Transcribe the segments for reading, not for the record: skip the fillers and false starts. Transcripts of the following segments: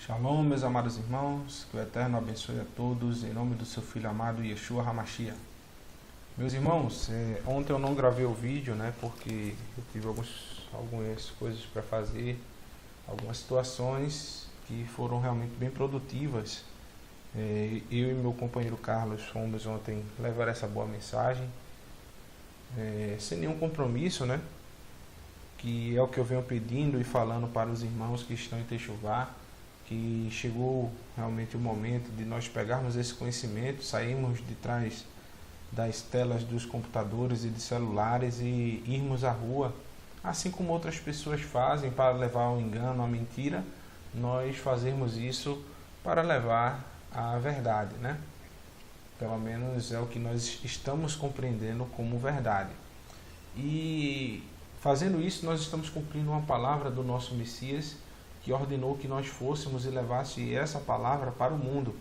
Shalom, meus amados irmãos, que o Eterno abençoe a todos, em nome do seu Filho amado, Yeshua HaMashiach. Meus irmãos, ontem eu não gravei o vídeo, porque eu tive algumas coisas para fazer, algumas situações que foram realmente bem produtivas. Eu e meu companheiro Carlos fomos ontem levar essa boa mensagem, sem nenhum compromisso, que é o que eu venho pedindo e falando para os irmãos que estão em Techuvá, que chegou realmente o momento de nós pegarmos esse conhecimento, sairmos de trás das telas dos computadores e de celulares e irmos à rua, assim como outras pessoas fazem para levar ao engano, à mentira, nós fazermos isso para levar à verdade, Pelo menos é o que nós estamos compreendendo como verdade. E fazendo isso, nós estamos cumprindo uma palavra do nosso Messias, que ordenou que nós fôssemos e levasse essa palavra para o mundo.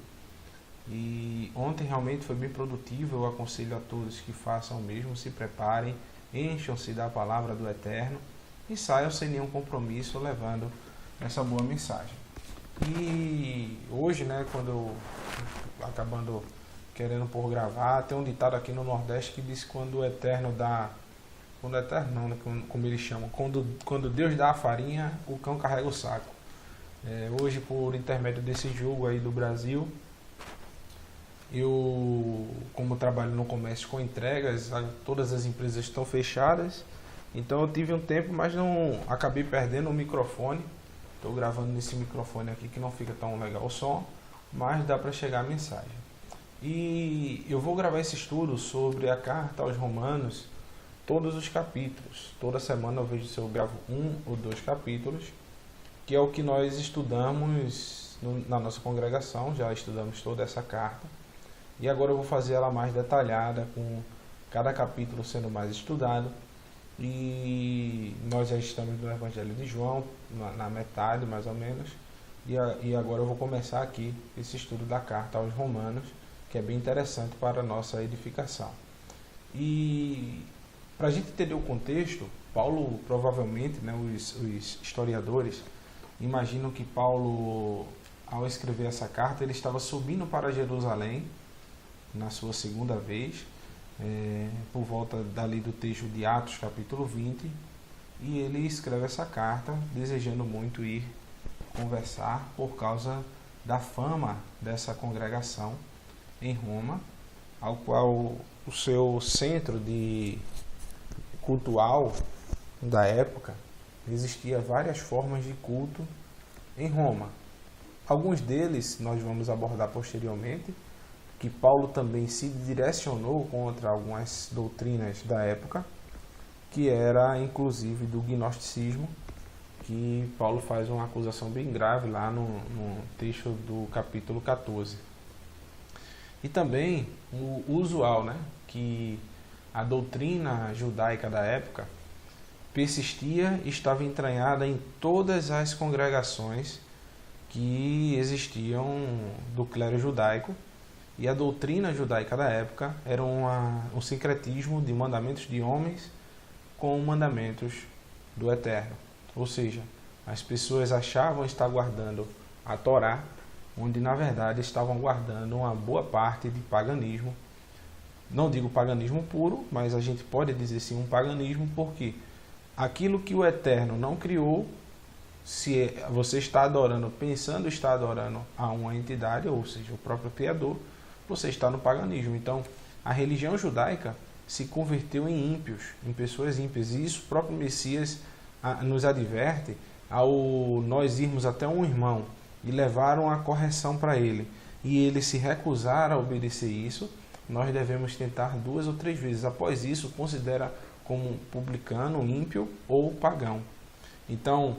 E ontem realmente foi bem produtivo. Eu aconselho a todos que façam o mesmo, se preparem, encham-se da palavra do Eterno e saiam sem nenhum compromisso levando essa boa mensagem. E hoje, quando eu acabando querendo por gravar, tem um ditado aqui no Nordeste que diz que quando o Eterno dá... Quando é eterno não, como eles chamam. Quando Deus dá a farinha, o cão carrega o saco. Hoje, por intermédio desse jogo aí do Brasil, eu, como trabalho no comércio com entregas, todas as empresas estão fechadas. Então eu tive um tempo, mas não acabei perdendo o microfone. Estou gravando nesse microfone aqui que não fica tão legal o som, mas dá para chegar a mensagem. E eu vou gravar esse estudo sobre a carta aos Romanos, todos os capítulos. Toda semana eu vejo se eu gravo 1 ou 2 capítulos, que é o que nós estudamos na nossa congregação. Já estudamos toda essa carta e agora eu vou fazer ela mais detalhada, com cada capítulo sendo mais estudado. E nós já estamos no Evangelho de João, na metade mais ou menos, e agora eu vou começar aqui esse estudo da carta aos Romanos, que é bem interessante para a nossa edificação. E para a gente entender o contexto, Paulo provavelmente, os historiadores imaginam que Paulo, ao escrever essa carta, ele estava subindo para Jerusalém na sua segunda vez, por volta dali do texto de Atos capítulo 20, e ele escreve essa carta desejando muito ir conversar por causa da fama dessa congregação em Roma, ao qual o seu centro de cultual da época, existia várias formas de culto em Roma. Alguns deles nós vamos abordar posteriormente, que Paulo também se direcionou contra algumas doutrinas da época, que era inclusive do gnosticismo, que Paulo faz uma acusação bem grave lá no texto do capítulo 14. E também o usual, que a doutrina judaica da época persistia e estava entranhada em todas as congregações que existiam do clero judaico, e a doutrina judaica da época era um sincretismo de mandamentos de homens com mandamentos do Eterno. Ou seja, as pessoas achavam estar guardando a Torá, onde na verdade estavam guardando uma boa parte de paganismo. Não digo paganismo puro, mas a gente pode dizer sim um paganismo, porque aquilo que o Eterno não criou, se você está adorando, pensando estar adorando a uma entidade, ou seja, o próprio Criador, você está no paganismo. Então, a religião judaica se converteu em ímpios, em pessoas ímpias. E isso o próprio Messias nos adverte ao nós irmos até um irmão e levar uma correção para ele, e ele se recusar a obedecer isso, nós devemos tentar 2 ou 3 vezes. Após isso, considera como publicano, ímpio ou pagão. Então,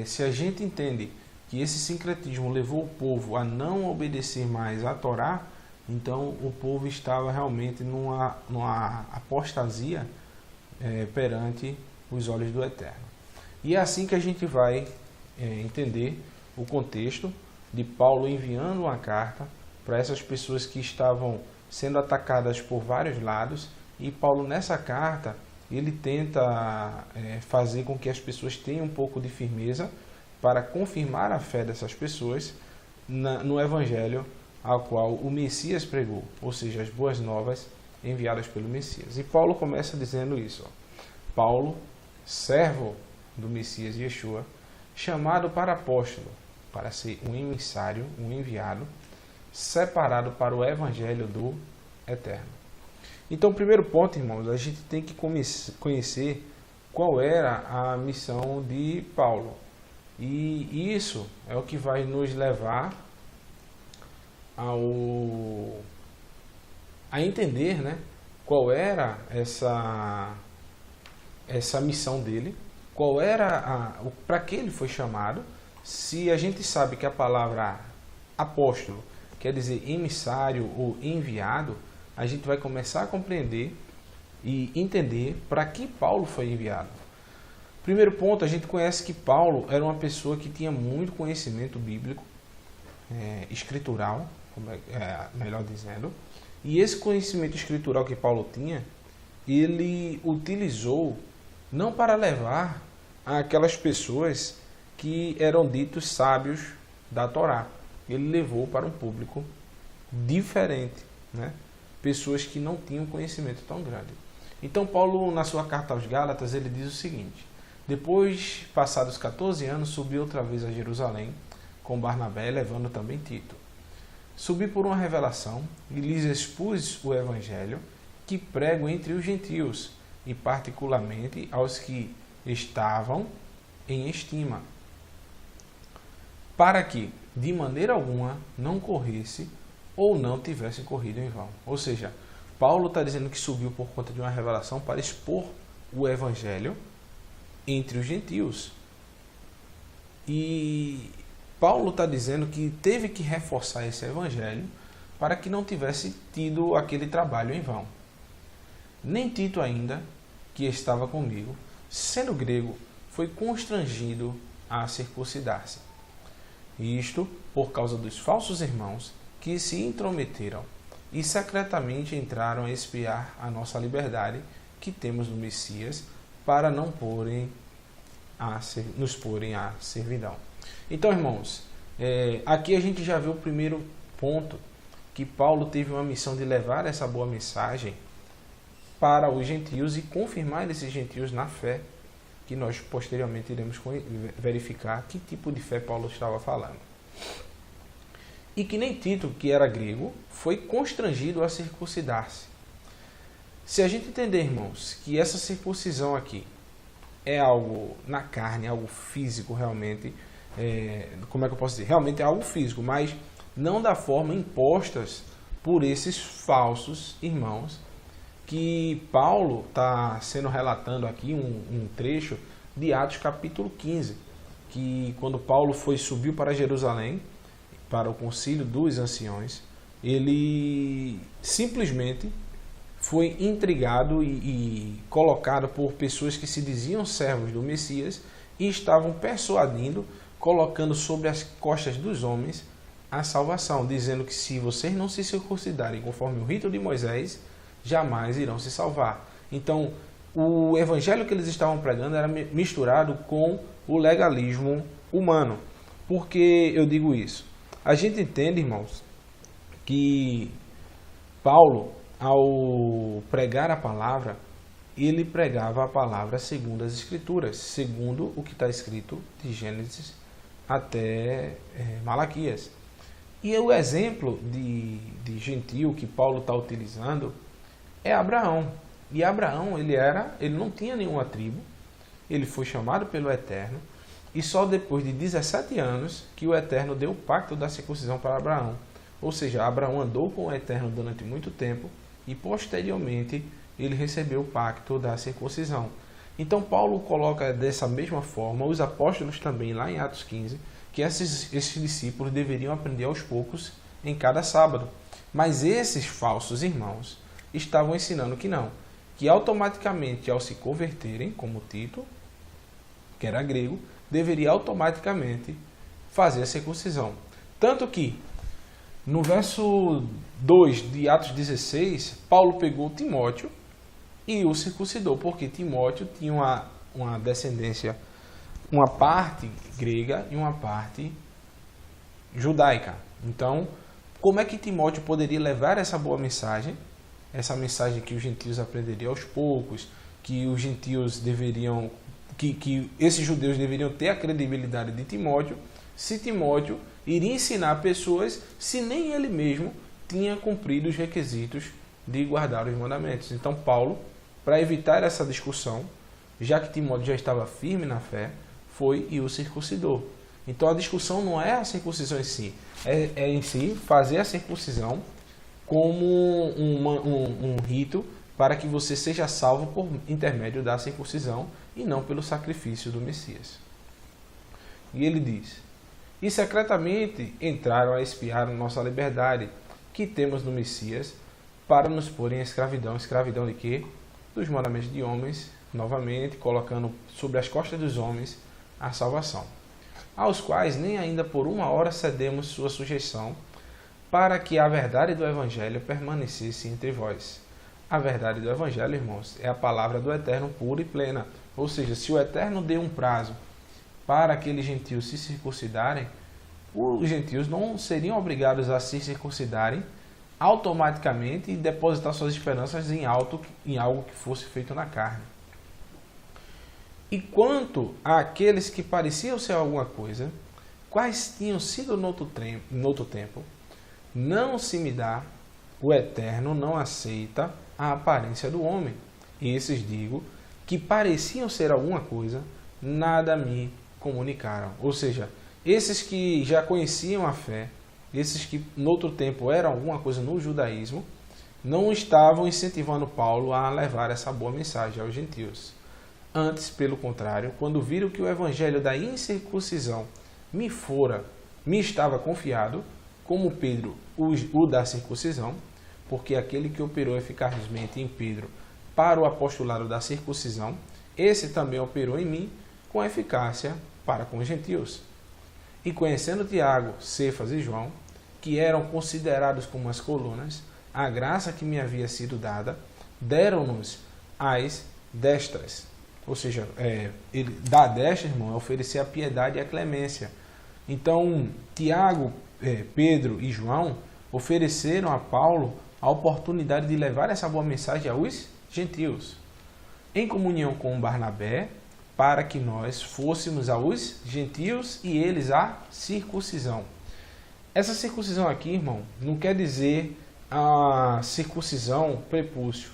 se a gente entende que esse sincretismo levou o povo a não obedecer mais à Torá, então o povo estava realmente numa apostasia perante os olhos do Eterno. E é assim que a gente vai entender o contexto de Paulo enviando uma carta para essas pessoas que estavam sendo atacadas por vários lados, e Paulo nessa carta ele tenta fazer com que as pessoas tenham um pouco de firmeza, para confirmar a fé dessas pessoas no evangelho ao qual o Messias pregou, ou seja, as boas novas enviadas pelo Messias. E Paulo começa dizendo isso. Paulo, servo do Messias Yeshua, chamado para apóstolo, para ser um emissário, um enviado, separado para o evangelho do Eterno. Então, o primeiro ponto, irmãos, a gente tem que conhecer qual era a missão de Paulo. E isso é o que vai nos levar a entender, né, qual era essa missão dele, qual era para que ele foi chamado. Se a gente sabe que a palavra apóstolo quer dizer emissário ou enviado, a gente vai começar a compreender e entender para que Paulo foi enviado. Primeiro ponto, a gente conhece que Paulo era uma pessoa que tinha muito conhecimento bíblico, escritural, melhor dizendo, e esse conhecimento escritural que Paulo tinha, ele utilizou não para levar aquelas pessoas que eram ditos sábios da Torá. Ele levou para um público diferente, né? Pessoas que não tinham conhecimento tão grande. Então Paulo, na sua carta aos Gálatas, ele diz o seguinte: depois, passados 14 anos, subi outra vez a Jerusalém com Barnabé, levando também Tito. Subi por uma revelação e lhes expus o evangelho que prego entre os gentios, e particularmente aos que estavam em estima, para que, de maneira alguma, não corresse ou não tivesse corrido em vão. Ou seja, Paulo está dizendo que subiu por conta de uma revelação para expor o evangelho entre os gentios. E Paulo está dizendo que teve que reforçar esse evangelho para que não tivesse tido aquele trabalho em vão. Nem Tito ainda, que estava comigo, sendo grego, foi constrangido a circuncidar-se. Isto por causa dos falsos irmãos que se intrometeram e secretamente entraram a espiar a nossa liberdade que temos no Messias, para não nos porem à servidão. Então, irmãos, aqui a gente já vê o primeiro ponto, que Paulo teve uma missão de levar essa boa mensagem para os gentios e confirmar esses gentios na fé, que nós posteriormente iremos verificar que tipo de fé Paulo estava falando. E que nem Tito, que era grego, foi constrangido a circuncidar-se. Se a gente entender, irmãos, que essa circuncisão aqui é algo na carne, algo físico realmente, como é que eu posso dizer? Realmente é algo físico, mas não da forma impostas por esses falsos irmãos, que Paulo está sendo relatando aqui um trecho de Atos capítulo 15, que quando Paulo subiu para Jerusalém, para o concílio dos anciões, ele simplesmente foi intrigado e colocado por pessoas que se diziam servos do Messias e estavam persuadindo, colocando sobre as costas dos homens a salvação, dizendo que se vocês não se circuncidarem conforme o rito de Moisés, jamais irão se salvar. Então, o evangelho que eles estavam pregando era misturado com o legalismo humano. Por que eu digo isso? A gente entende, irmãos, que Paulo, ao pregar a palavra, ele pregava a palavra segundo as Escrituras, segundo o que está escrito de Gênesis até Malaquias. E o exemplo de gentio que Paulo está utilizando é Abraão. E Abraão, ele não tinha nenhuma tribo, ele foi chamado pelo Eterno, e só depois de 17 anos que o Eterno deu o pacto da circuncisão para Abraão. Ou seja, Abraão andou com o Eterno durante muito tempo e posteriormente ele recebeu o pacto da circuncisão. Então Paulo coloca dessa mesma forma, os apóstolos também lá em Atos 15, que esses discípulos deveriam aprender aos poucos em cada sábado. Mas esses falsos irmãos estavam ensinando que não, que automaticamente ao se converterem, como Tito, que era grego, deveria automaticamente fazer a circuncisão. Tanto que, no verso 2 de Atos 16, Paulo pegou Timóteo e o circuncidou, porque Timóteo tinha uma descendência uma parte grega e uma parte judaica. Então, como é que Timóteo poderia levar essa boa mensagem? Essa mensagem que os gentios aprenderiam aos poucos, que os gentios deveriam, que esses judeus deveriam ter a credibilidade de Timóteo, se Timóteo iria ensinar pessoas se nem ele mesmo tinha cumprido os requisitos de guardar os mandamentos. Então Paulo, para evitar essa discussão, já que Timóteo já estava firme na fé, foi e o circuncidou. Então a discussão não é a circuncisão em si, é em si fazer a circuncisão como um rito para que você seja salvo por intermédio da circuncisão e não pelo sacrifício do Messias. E ele diz: e secretamente entraram a espiar a nossa liberdade, que temos no Messias, para nos pôr em escravidão. Escravidão de quê? Dos mandamentos de homens, novamente colocando sobre as costas dos homens a salvação, aos quais nem ainda por uma hora cedemos sua sujeição, para que a verdade do Evangelho permanecesse entre vós. A verdade do Evangelho, irmãos, é a palavra do Eterno pura e plena. Ou seja, se o Eterno deu um prazo para aqueles gentios se circuncidarem, os gentios não seriam obrigados a se circuncidarem automaticamente e depositar suas esperanças em algo que fosse feito na carne. E quanto àqueles que pareciam ser alguma coisa, quais tinham sido no outro tempo, não se me dá, o Eterno não aceita a aparência do homem. E esses digo, que pareciam ser alguma coisa, nada me comunicaram. Ou seja, esses que já conheciam a fé, esses que no outro tempo eram alguma coisa no judaísmo, não estavam incentivando Paulo a levar essa boa mensagem aos gentios. Antes, pelo contrário, quando viram que o evangelho da incircuncisão me estava confiado, como Pedro o da circuncisão, porque aquele que operou eficazmente em Pedro para o apostolado da circuncisão, esse também operou em mim com eficácia para com os gentios. E conhecendo Tiago, Cefas e João, que eram considerados como as colunas, a graça que me havia sido dada, deram-nos as destras. Ou seja, dar destra, irmão, é oferecer a piedade e a clemência. Então, Tiago, Pedro e João ofereceram a Paulo a oportunidade de levar essa boa mensagem aos gentios, em comunhão com Barnabé, para que nós fôssemos aos gentios e eles a circuncisão. Essa circuncisão aqui, irmão, não quer dizer a circuncisão prepúcio.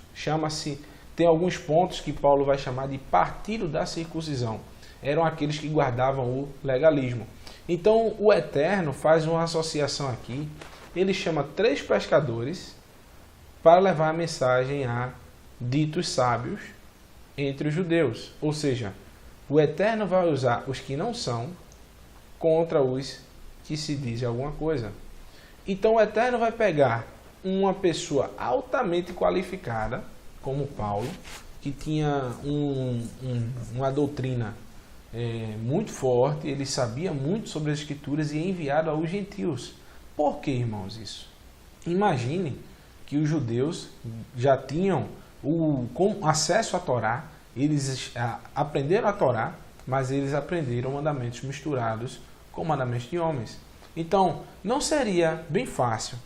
Tem alguns pontos que Paulo vai chamar de partido da circuncisão. Eram aqueles que guardavam o legalismo. Então, o Eterno faz uma associação aqui. Ele chama 3 pescadores para levar a mensagem a ditos sábios entre os judeus. Ou seja, o Eterno vai usar os que não são contra os que se dizem alguma coisa. Então, o Eterno vai pegar uma pessoa altamente qualificada, como Paulo, que tinha uma doutrina muito forte, ele sabia muito sobre as Escrituras e é enviado aos gentios. Por que, irmãos, isso? Imagine que os judeus já tinham acesso à Torá, eles aprenderam a Torá, mas eles aprenderam mandamentos misturados com mandamentos de homens. Então, não seria bem fácil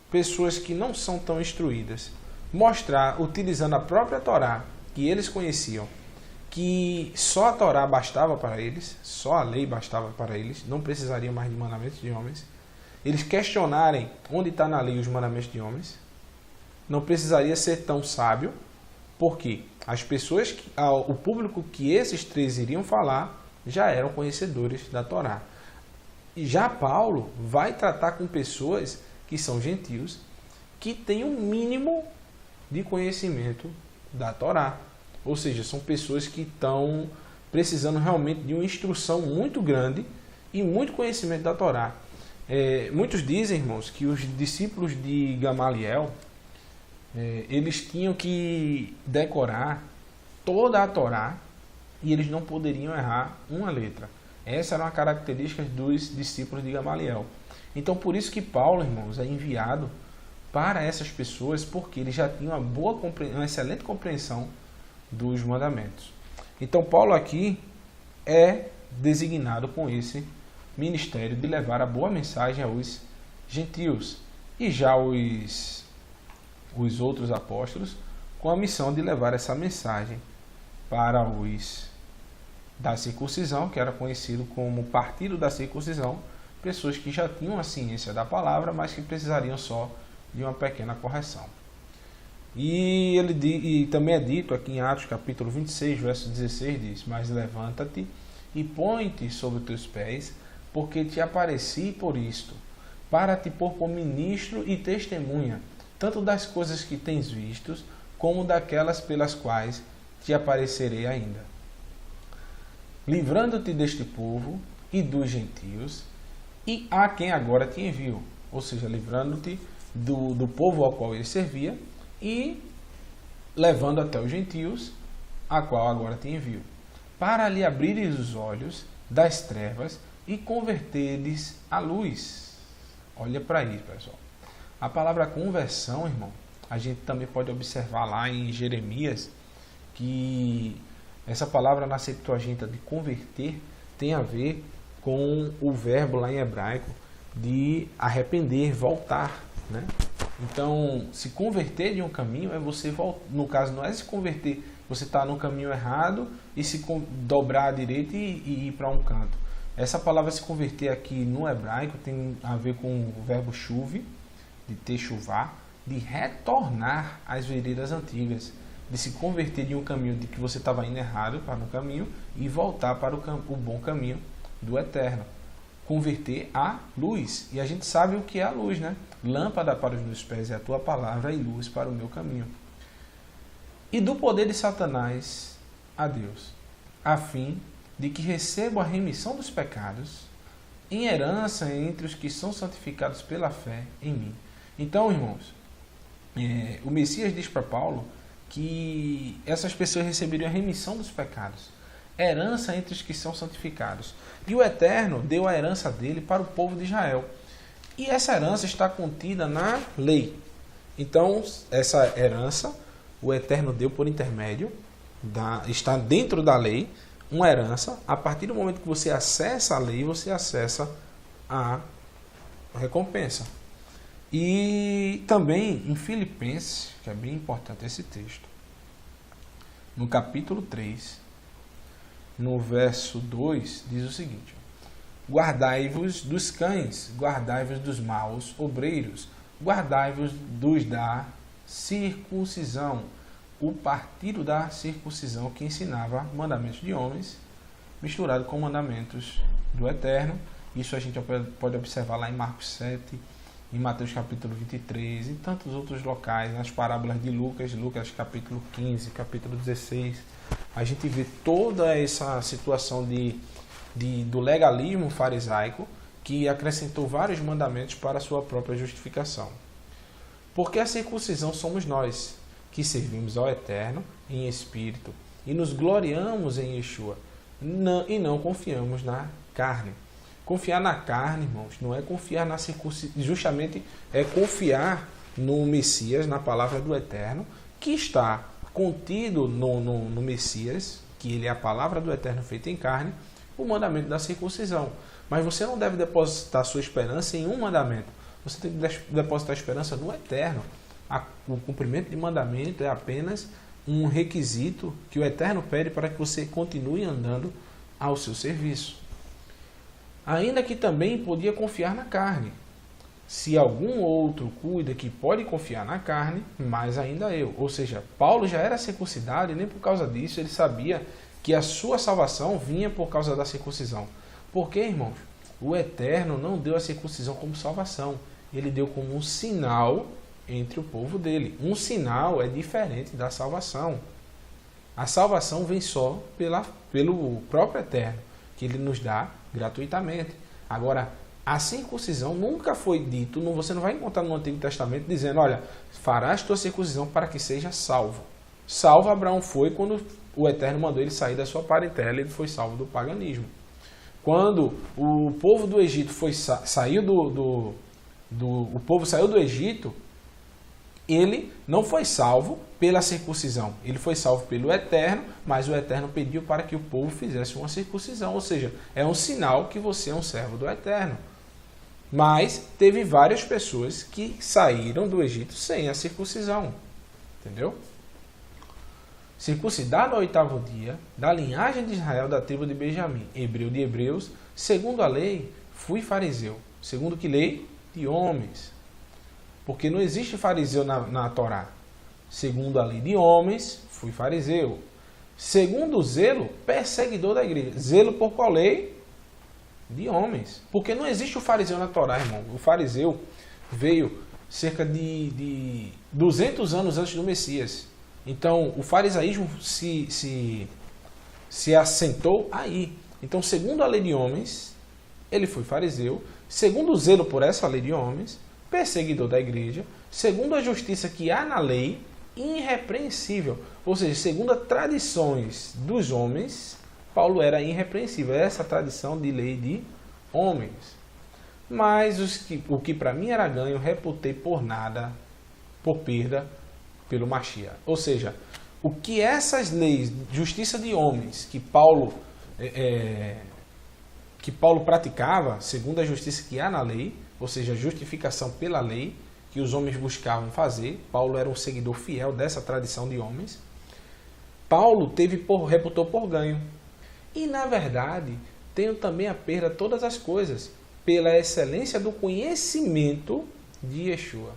pessoas que não são tão instruídas mostrar, utilizando a própria Torá que eles conheciam, que só a Torá bastava para eles, só a lei bastava para eles, não precisariam mais de mandamentos de homens. Eles questionarem onde está na lei os mandamentos de homens, não precisaria ser tão sábio, porque as pessoas, o público que esses 3 iriam falar, já eram conhecedores da Torá. E já Paulo vai tratar com pessoas que são gentios, que têm um mínimo de conhecimento da Torá. Ou seja, são pessoas que estão precisando realmente de uma instrução muito grande e muito conhecimento da Torá. Muitos dizem, irmãos, que os discípulos de Gamaliel, eles tinham que decorar toda a Torá e eles não poderiam errar uma letra. Essa era uma característica dos discípulos de Gamaliel. Então, por isso que Paulo, irmãos, é enviado para essas pessoas, porque ele já tinha uma excelente compreensão dos mandamentos. Então, Paulo aqui é designado com esse ministério de levar a boa mensagem aos gentios. E já os outros apóstolos com a missão de levar essa mensagem para os da circuncisão, que era conhecido como partido da circuncisão, pessoas que já tinham a ciência da palavra, mas que precisariam só de uma pequena correção. E também é dito aqui em Atos capítulo 26, verso 16, diz: mas levanta-te e põe-te sobre os teus pés, porque te apareci por isto, para te pôr como ministro e testemunha, tanto das coisas que tens vistos, como daquelas pelas quais te aparecerei ainda, livrando-te deste povo e dos gentios, e a quem agora te envio. Ou seja, livrando-te do povo ao qual ele servia e levando até os gentios, a qual agora te envio, para lhe abrires os olhos das trevas e converteres à luz. Olha para isso, pessoal. A palavra conversão, irmão, a gente também pode observar lá em Jeremias que essa palavra na Septuaginta de converter tem a ver com o verbo lá em hebraico de arrepender, voltar, né? Então, se converter de um caminho é você voltar. No caso, não é se converter, você está no caminho errado e se dobrar à direita e ir para um canto. Essa palavra se converter aqui no hebraico tem a ver com o verbo chuve, de techuvá, de retornar às veredas antigas, de se converter de um caminho de que você estava indo errado para um caminho e voltar para o bom caminho do eterno. Converter à luz. E a gente sabe o que é a luz, né? Lâmpada para os meus pés é a tua palavra e luz para o meu caminho. E do poder de Satanás a Deus, a fim de que receba a remissão dos pecados em herança entre os que são santificados pela fé em mim. Então, irmãos, o Messias diz para Paulo que essas pessoas receberiam a remissão dos pecados, herança entre os que são santificados. E o Eterno deu a herança dele para o povo de Israel. E essa herança está contida na lei. Então, essa herança, o Eterno deu por intermédio, está dentro da lei, uma herança. A partir do momento que você acessa a lei, você acessa a recompensa. E também em Filipenses, que é bem importante esse texto, no capítulo 3, no verso 2, diz o seguinte: guardai-vos dos cães, guardai-vos dos maus obreiros, guardai-vos dos da circuncisão, o partido da circuncisão que ensinava mandamentos de homens, misturado com mandamentos do Eterno. Isso a gente pode observar lá em Marcos 7, em Mateus capítulo 23, em tantos outros locais, nas parábolas de Lucas, Lucas capítulo 15, capítulo 16. A gente vê toda essa situação do legalismo farisaico que acrescentou vários mandamentos para a sua própria justificação. Porque a circuncisão somos nós, que servimos ao Eterno em espírito e nos gloriamos em Yeshua, e não confiamos na carne. Confiar na carne, irmãos, não é confiar na circuncisão, justamente é confiar no Messias, na palavra do Eterno, que está contido no Messias, que ele é a palavra do Eterno feita em carne, o mandamento da circuncisão. Mas você não deve depositar sua esperança em um mandamento, você tem que depositar a esperança no Eterno. O cumprimento de mandamento é apenas um requisito que o Eterno pede para que você continue andando ao seu serviço. Ainda que também podia confiar na carne. Se algum outro cuida que pode confiar na carne, mais ainda eu. Ou seja, Paulo já era circuncidado e nem por causa disso ele sabia que a sua salvação vinha por causa da circuncisão. Por quê, irmãos? O Eterno não deu a circuncisão como salvação. Ele deu como um sinal entre o povo dele. Um sinal é diferente da salvação. A salvação vem só pelo próprio Eterno, que ele nos dá gratuitamente. Agora, a circuncisão nunca foi dito, você não vai encontrar no Antigo Testamento dizendo, olha, farás tua circuncisão para que seja salvo. Salvo Abraão foi quando o Eterno mandou ele sair da sua parentela, ele foi salvo do paganismo. Quando o povo do Egito saiu o povo saiu do Egito, ele não foi salvo pela circuncisão. Ele foi salvo pelo Eterno, mas o Eterno pediu para que o povo fizesse uma circuncisão. Ou seja, é um sinal que você é um servo do Eterno. Mas teve várias pessoas que saíram do Egito sem a circuncisão. Entendeu? Circuncidado ao 8º dia, da linhagem de Israel, da tribo de Benjamim, hebreu de hebreus, segundo a lei, fui fariseu. Segundo que lei? De homens. Porque não existe fariseu na Torá. Segundo a lei de homens, fui fariseu. Segundo o zelo, perseguidor da igreja. Zelo por qual lei? De homens. Porque não existe o fariseu na Torá, irmão. O fariseu veio cerca de 200 anos antes do Messias. Então, o farisaísmo se assentou aí. Então, segundo a lei de homens, ele foi fariseu. Segundo o zelo por essa lei de homens, perseguidor da igreja. Segundo a justiça que há na lei, irrepreensível. Ou seja, segundo as tradições dos homens, Paulo era irrepreensível. Essa tradição de lei de homens. Mas o que para mim era ganho, reputei por nada, por perda, pelo Mashiach. Ou seja, o que essas leis, justiça de homens, que Paulo praticava, segundo a justiça que há na lei, ou seja, justificação pela lei, que os homens buscavam fazer. Paulo era um seguidor fiel dessa tradição de homens. Paulo reputou por ganho. E, na verdade, tenho também a perda de todas as coisas, pela excelência do conhecimento de Yeshua,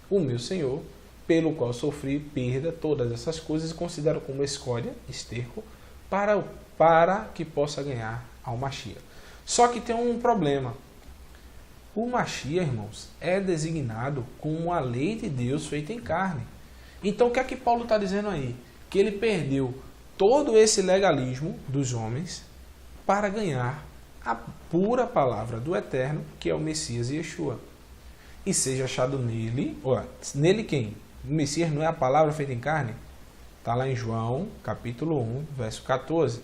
o meu Senhor, pelo qual sofri perda todas essas coisas e considero como escória, esterco, para que possa ganhar ao Mashiach. Só que tem um problema. O Mashiach, irmãos, é designado como a lei de Deus feita em carne. Então, o que é que Paulo está dizendo aí? Que ele perdeu todo esse legalismo dos homens para ganhar a pura palavra do Eterno, que é o Messias e Yeshua. E seja achado nele... nele quem? O Messias não é a palavra feita em carne? Está lá em João, capítulo 1, verso 14.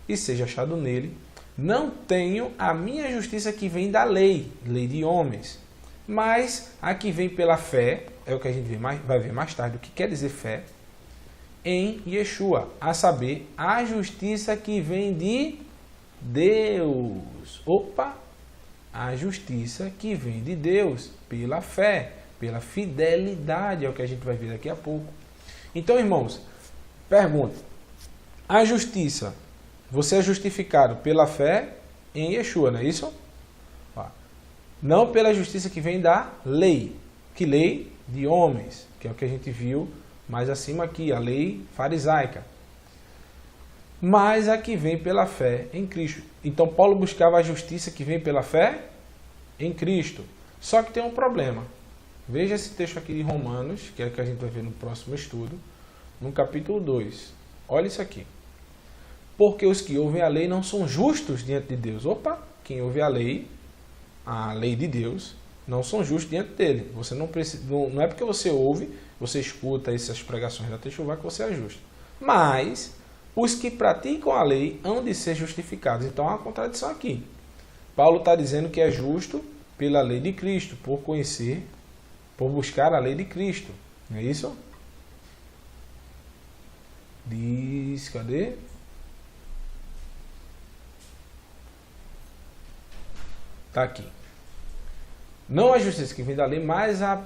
E seja achado nele... Não tenho a minha justiça que vem da lei, lei de homens, mas a que vem pela fé, é o que a gente vai ver mais tarde, o que quer dizer fé, em Yeshua, a saber, a justiça que vem de Deus. A justiça que vem de Deus pela fé, pela fidelidade, é o que a gente vai ver daqui a pouco. Então, irmãos, pergunta, a justiça... Você é justificado pela fé em Yeshua, não é isso? Não pela justiça que vem da lei. Que lei? De homens, que é o que a gente viu mais acima aqui, a lei farisaica. Mas a que vem pela fé em Cristo. Então Paulo buscava a justiça que vem pela fé em Cristo. Só que tem um problema. Veja esse texto aqui de Romanos, que é o que a gente vai ver no próximo estudo, no capítulo 2. Olha isso aqui. Porque os que ouvem a lei não são justos diante de Deus. Quem ouve a lei de Deus, não são justos diante dele. Você não precisa, não é porque você ouve, você escuta essas pregações da Techuvá que você é justo. Mas os que praticam a lei hão de ser justificados. Então há uma contradição aqui. Paulo está dizendo que é justo pela lei de Cristo, por conhecer, por buscar a lei de Cristo. Não é isso? Diz, cadê? Está aqui. Não a justiça que vem da lei, mas a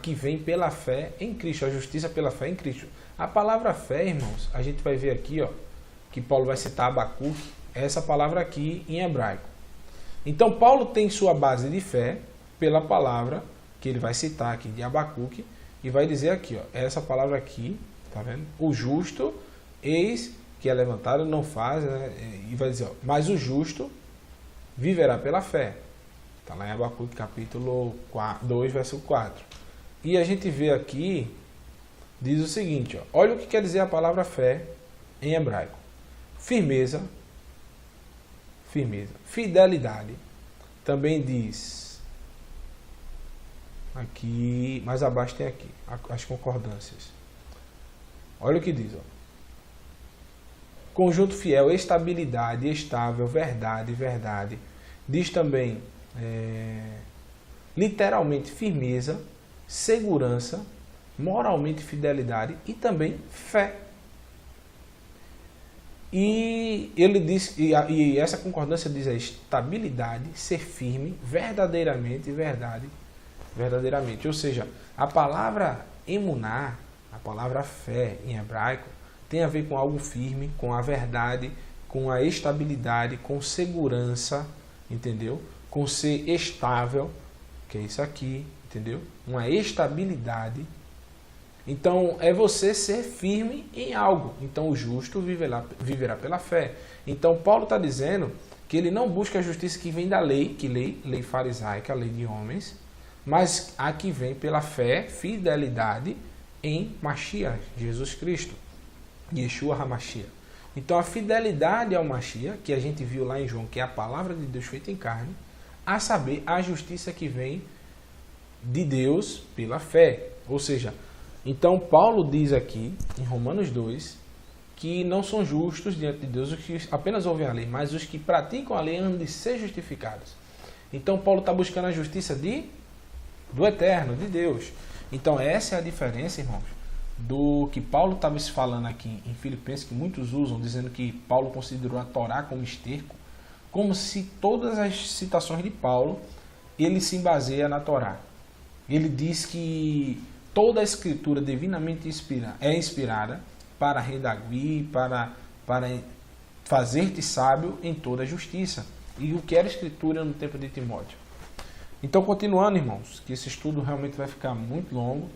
que vem pela fé em Cristo. A justiça pela fé em Cristo. A palavra fé, irmãos, a gente vai ver aqui, que Paulo vai citar Abacuque, essa palavra aqui em hebraico. Então, Paulo tem sua base de fé pela palavra que ele vai citar aqui de Abacuque e vai dizer aqui, essa palavra aqui, tá vendo? O justo, eis que é levantado, não faz, né? E vai dizer, mas o justo viverá pela fé. Está lá em Abacuque, capítulo 2, verso 4. E a gente vê aqui, diz o seguinte, olha o que quer dizer a palavra fé em hebraico. Firmeza, fidelidade. Também diz, aqui, mais abaixo tem aqui, as concordâncias. Olha o que diz, Conjunto fiel, estabilidade, estável, verdade. Diz também, literalmente, firmeza, segurança, moralmente fidelidade e também fé. E ele diz, e essa concordância diz a estabilidade, ser firme, verdadeiramente, verdadeiramente. Ou seja, a palavra emuná, a palavra fé em hebraico, tem a ver com algo firme, com a verdade, com a estabilidade, com segurança, entendeu? Com ser estável, que é isso aqui, entendeu? Uma estabilidade. Então, é você ser firme em algo. Então, o justo viverá pela fé. Então, Paulo está dizendo que ele não busca a justiça que vem da lei, que lei farisaica, lei de homens, mas a que vem pela fé, fidelidade em Mashiach, Jesus Cristo, Yeshua HaMashiach. Então, a fidelidade ao Mashiach, que a gente viu lá em João, que é a palavra de Deus feita em carne, a saber, a justiça que vem de Deus pela fé. Ou seja, então Paulo diz aqui, em Romanos 2, que não são justos diante de Deus os que apenas ouvem a lei, mas os que praticam a lei hão de ser justificados. Então Paulo está buscando a justiça do Eterno, de Deus. Então essa é a diferença, irmãos, do que Paulo estava falando aqui em Filipenses, que muitos usam, dizendo que Paulo considerou a Torá como esterco, como se todas as citações de Paulo, ele se baseia na Torá. Ele diz que toda a escritura divinamente é inspirada para redaguir, para fazer-te sábio em toda a justiça. E o que era escritura no tempo de Timóteo. Então, continuando, irmãos, que esse estudo realmente vai ficar muito longo.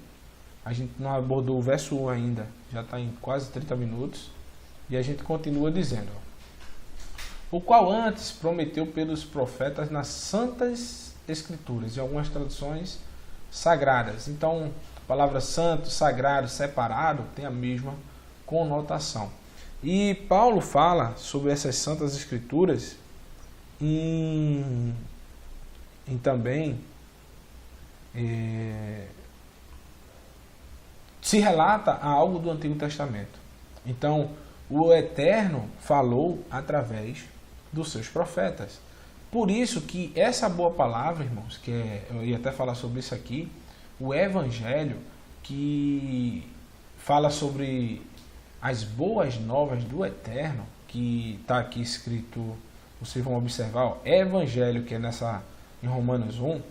A gente não abordou o verso 1 ainda, já está em quase 30 minutos. E a gente continua dizendo: o qual antes prometeu pelos profetas nas santas escrituras, em algumas traduções sagradas. Então, a palavra santo, sagrado, separado tem a mesma conotação. E Paulo fala sobre essas santas escrituras em também se relata a algo do Antigo Testamento. Então, o Eterno falou através dos seus profetas. Por isso que essa boa palavra, irmãos, eu ia até falar sobre isso aqui, o Evangelho, que fala sobre as boas novas do Eterno, que está aqui escrito, vocês vão observar, ó, Evangelho, que é em Romanos 1,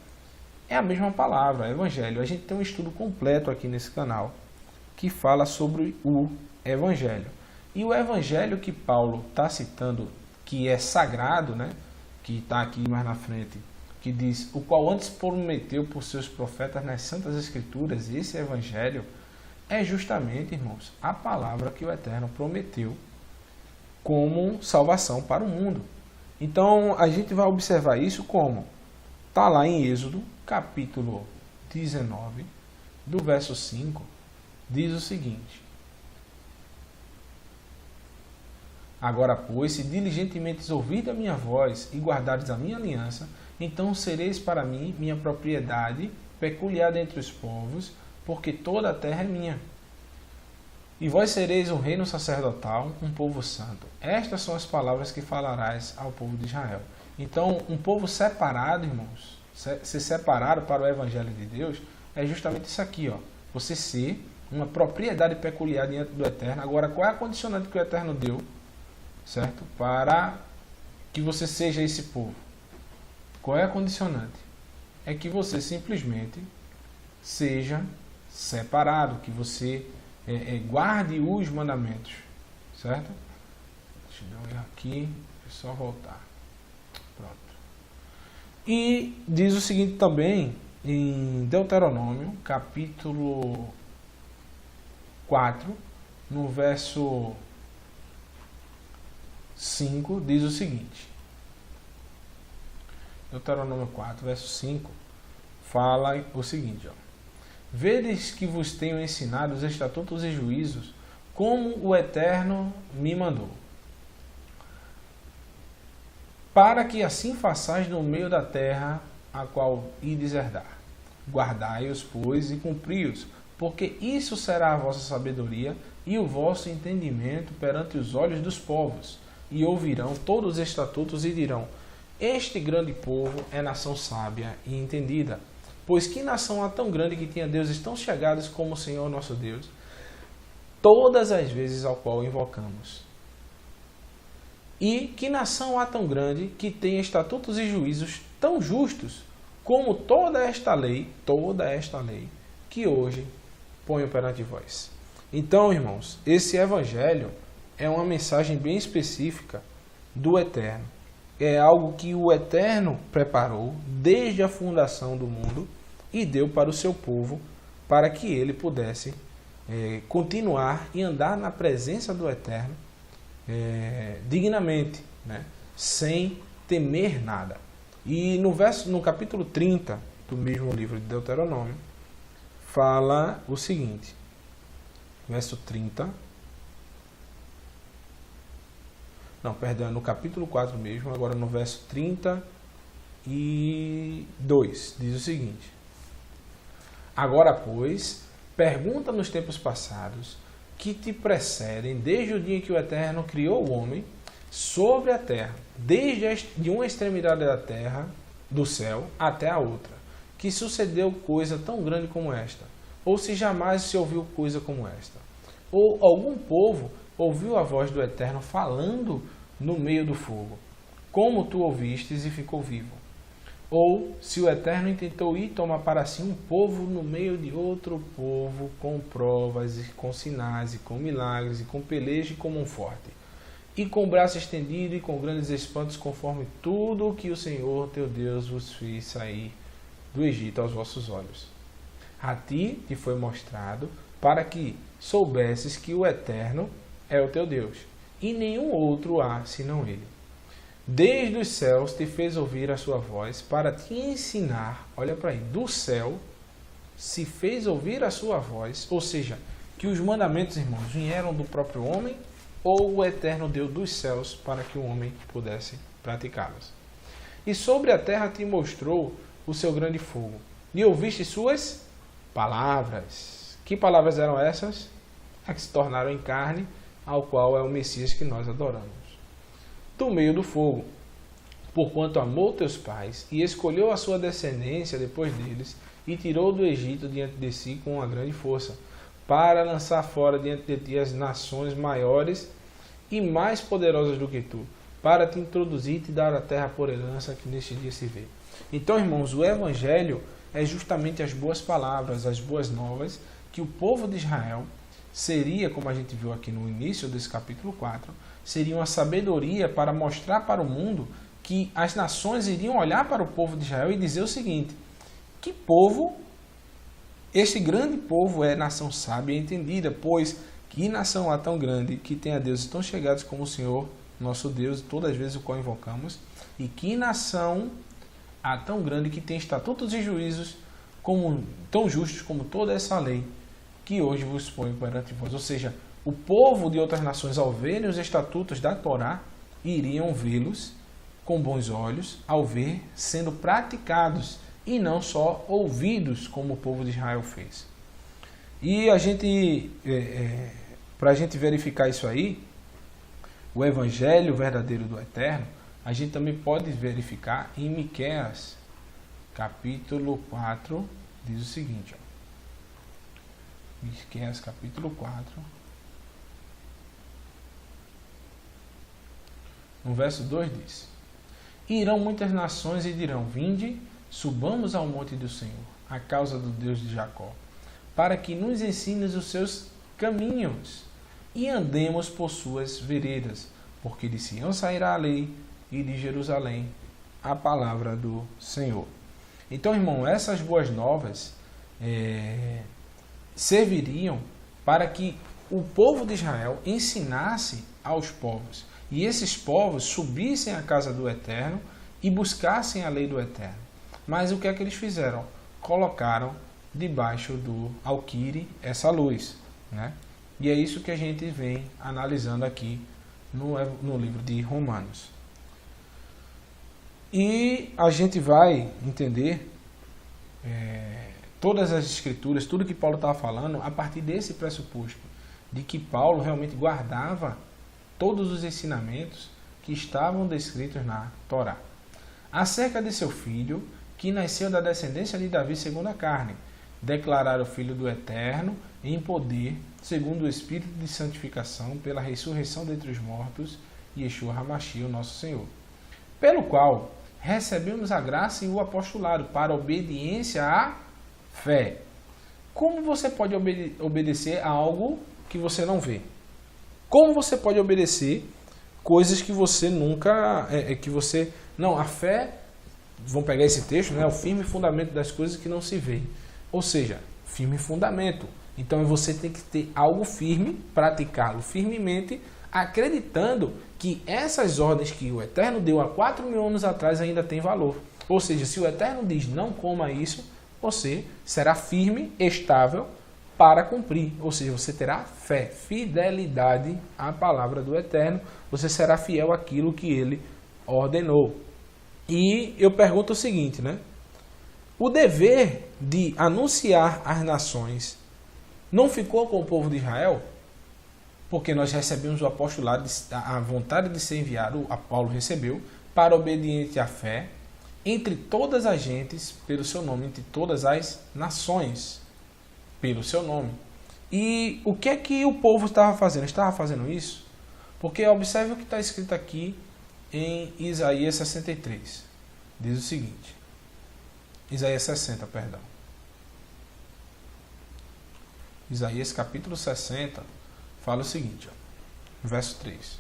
é a mesma palavra, Evangelho. A gente tem um estudo completo aqui nesse canal que fala sobre o Evangelho. E o Evangelho que Paulo está citando, que é sagrado, né? Que está aqui mais na frente, que diz: o qual antes prometeu por seus profetas nas Santas Escrituras, esse Evangelho é justamente, irmãos, a palavra que o Eterno prometeu como salvação para o mundo. Então, a gente vai observar isso como? Está lá em Êxodo, capítulo 19, do verso 5, diz o seguinte: agora, pois, se diligentemente ouvirdes a minha voz e guardardes a minha aliança, então sereis para mim minha propriedade peculiar dentre os povos, porque toda a terra é minha. E vós sereis um reino sacerdotal, um povo santo. Estas são as palavras que falarás ao povo de Israel. Então, um povo separado, irmãos, ser separado para o Evangelho de Deus, é justamente isso aqui, ó. Você ser uma propriedade peculiar diante do Eterno. Agora, qual é a condicionante que o Eterno deu, certo? Para que você seja esse povo. Qual é a condicionante? É que você simplesmente seja separado, que você guarde os mandamentos, certo? Deixa eu dar um erro aqui, é só voltar. Pronto. E diz o seguinte também, em Deuteronômio, capítulo 4, no verso 5, diz o seguinte. Deuteronômio 4, verso 5, fala o seguinte, ó: vedes que vos tenho ensinado os estatutos e juízos, como o Eterno me mandou, para que assim façais no meio da terra a qual ides herdar. Guardai-os, pois, e cumpri-os, porque isso será a vossa sabedoria e o vosso entendimento perante os olhos dos povos, e ouvirão todos os estatutos e dirão: este grande povo é nação sábia e entendida. Pois que nação há tão grande que tenha deuses tão chegados como o Senhor nosso Deus, todas as vezes ao qual invocamos? E que nação há tão grande que tenha estatutos e juízos tão justos como toda esta lei que hoje ponho perante vós? Então, irmãos, esse evangelho é uma mensagem bem específica do Eterno. É algo que o Eterno preparou desde a fundação do mundo e deu para o seu povo para que ele pudesse continuar e andar na presença do Eterno dignamente, né? Sem temer nada. E no capítulo 30 do mesmo livro de Deuteronômio, fala o seguinte, verso 30, não, perdão, no capítulo 4 mesmo, agora no verso 32, diz o seguinte: agora, pois, pergunta nos tempos passados, que te precedem, desde o dia em que o Eterno criou o homem, sobre a terra, de uma extremidade da terra, do céu, até a outra, que sucedeu coisa tão grande como esta, ou se jamais se ouviu coisa como esta, ou algum povo ouviu a voz do Eterno falando no meio do fogo, como tu ouvistes e ficou vivo. Ou se o Eterno intentou ir tomar para si um povo no meio de outro povo, com provas, e com sinais, e com milagres, e com peleja e com mão forte, e com braço estendido e com grandes espantos, conforme tudo o que o Senhor teu Deus vos fez sair do Egito aos vossos olhos. A ti te foi mostrado para que soubesses que o Eterno é o teu Deus, e nenhum outro há senão Ele. Desde os céus te fez ouvir a sua voz para te ensinar, olha para aí, do céu se fez ouvir a sua voz, ou seja, que os mandamentos, irmãos, vieram do próprio homem, ou o Eterno deu dos céus para que o homem pudesse praticá-los. E sobre a terra te mostrou o seu grande fogo, e ouviste suas palavras. Que palavras eram essas? As que se tornaram em carne, ao qual é o Messias que nós adoramos. Do meio do fogo, porquanto amou teus pais, e escolheu a sua descendência depois deles, e tirou do Egito diante de si com uma grande força, para lançar fora diante de ti as nações maiores e mais poderosas do que tu, para te introduzir e te dar a terra por herança que neste dia se vê. Então, irmãos, o Evangelho é justamente as boas palavras, as boas novas, que o povo de Israel seria, como a gente viu aqui no início desse capítulo 4, seria uma sabedoria para mostrar para o mundo que as nações iriam olhar para o povo de Israel e dizer o seguinte: que povo, este grande povo é nação sábia e entendida, pois que nação há tão grande que tenha deuses tão chegados como o Senhor, nosso Deus, todas as vezes o qual invocamos, e que nação há tão grande que tem estatutos e juízos tão justos como toda essa lei que hoje vos ponho perante vós. Ou seja, o povo de outras nações, ao verem os estatutos da Torá, iriam vê-los com bons olhos, ao ver sendo praticados e não só ouvidos, como o povo de Israel fez. E a gente, para a gente verificar isso aí, o Evangelho verdadeiro do Eterno, a gente também pode verificar em Miqueias, capítulo 4, diz o seguinte, ó. Miqueias, capítulo 4, no verso 2 diz: e irão muitas nações e dirão: vinde, subamos ao monte do Senhor, a causa do Deus de Jacó, para que nos ensines os seus caminhos e andemos por suas veredas, porque de Sião sairá a lei e de Jerusalém a palavra do Senhor. Então, irmão, essas boas novas serviriam para que o povo de Israel ensinasse aos povos, e esses povos subissem à casa do Eterno e buscassem a lei do Eterno. Mas o que é que eles fizeram? Colocaram debaixo do alquire essa luz, né? E é isso que a gente vem analisando aqui no livro de Romanos. E a gente vai entender todas as escrituras, tudo que Paulo estava falando, a partir desse pressuposto, de que Paulo realmente guardava todos os ensinamentos que estavam descritos na Torá. Acerca de seu filho, que nasceu da descendência de Davi segundo a carne, declarar o Filho do Eterno em poder, segundo o Espírito de santificação, pela ressurreição dentre os mortos, Yeshua HaMashiach, o nosso Senhor. Pelo qual recebemos a graça e o apostolado para obediência à fé. Como você pode obedecer a algo que você não vê? Como você pode obedecer coisas que você nunca... a fé, vamos pegar esse texto, né? É o firme fundamento das coisas que não se vê. Ou seja, firme fundamento. Então você tem que ter algo firme, praticá-lo firmemente, acreditando que essas ordens que o Eterno deu há 4.000 anos atrás ainda têm valor. Ou seja, se o Eterno diz não coma isso, você será firme, estável para cumprir. Ou seja, você terá fé, fidelidade à palavra do Eterno. Você será fiel àquilo que ele ordenou. E eu pergunto o seguinte, né? O dever de anunciar às nações não ficou com o povo de Israel? Porque nós recebemos o apostolado, a vontade de ser enviado, a Paulo recebeu, para obediente à fé, entre todas as gentes, pelo seu nome, entre todas as nações, pelo seu nome. E o que é que o povo estava fazendo? Estava fazendo isso? Porque observe o que está escrito aqui em Isaías 63. Diz o seguinte, Isaías 60, perdão. Isaías capítulo 60 fala o seguinte, ó, verso 3.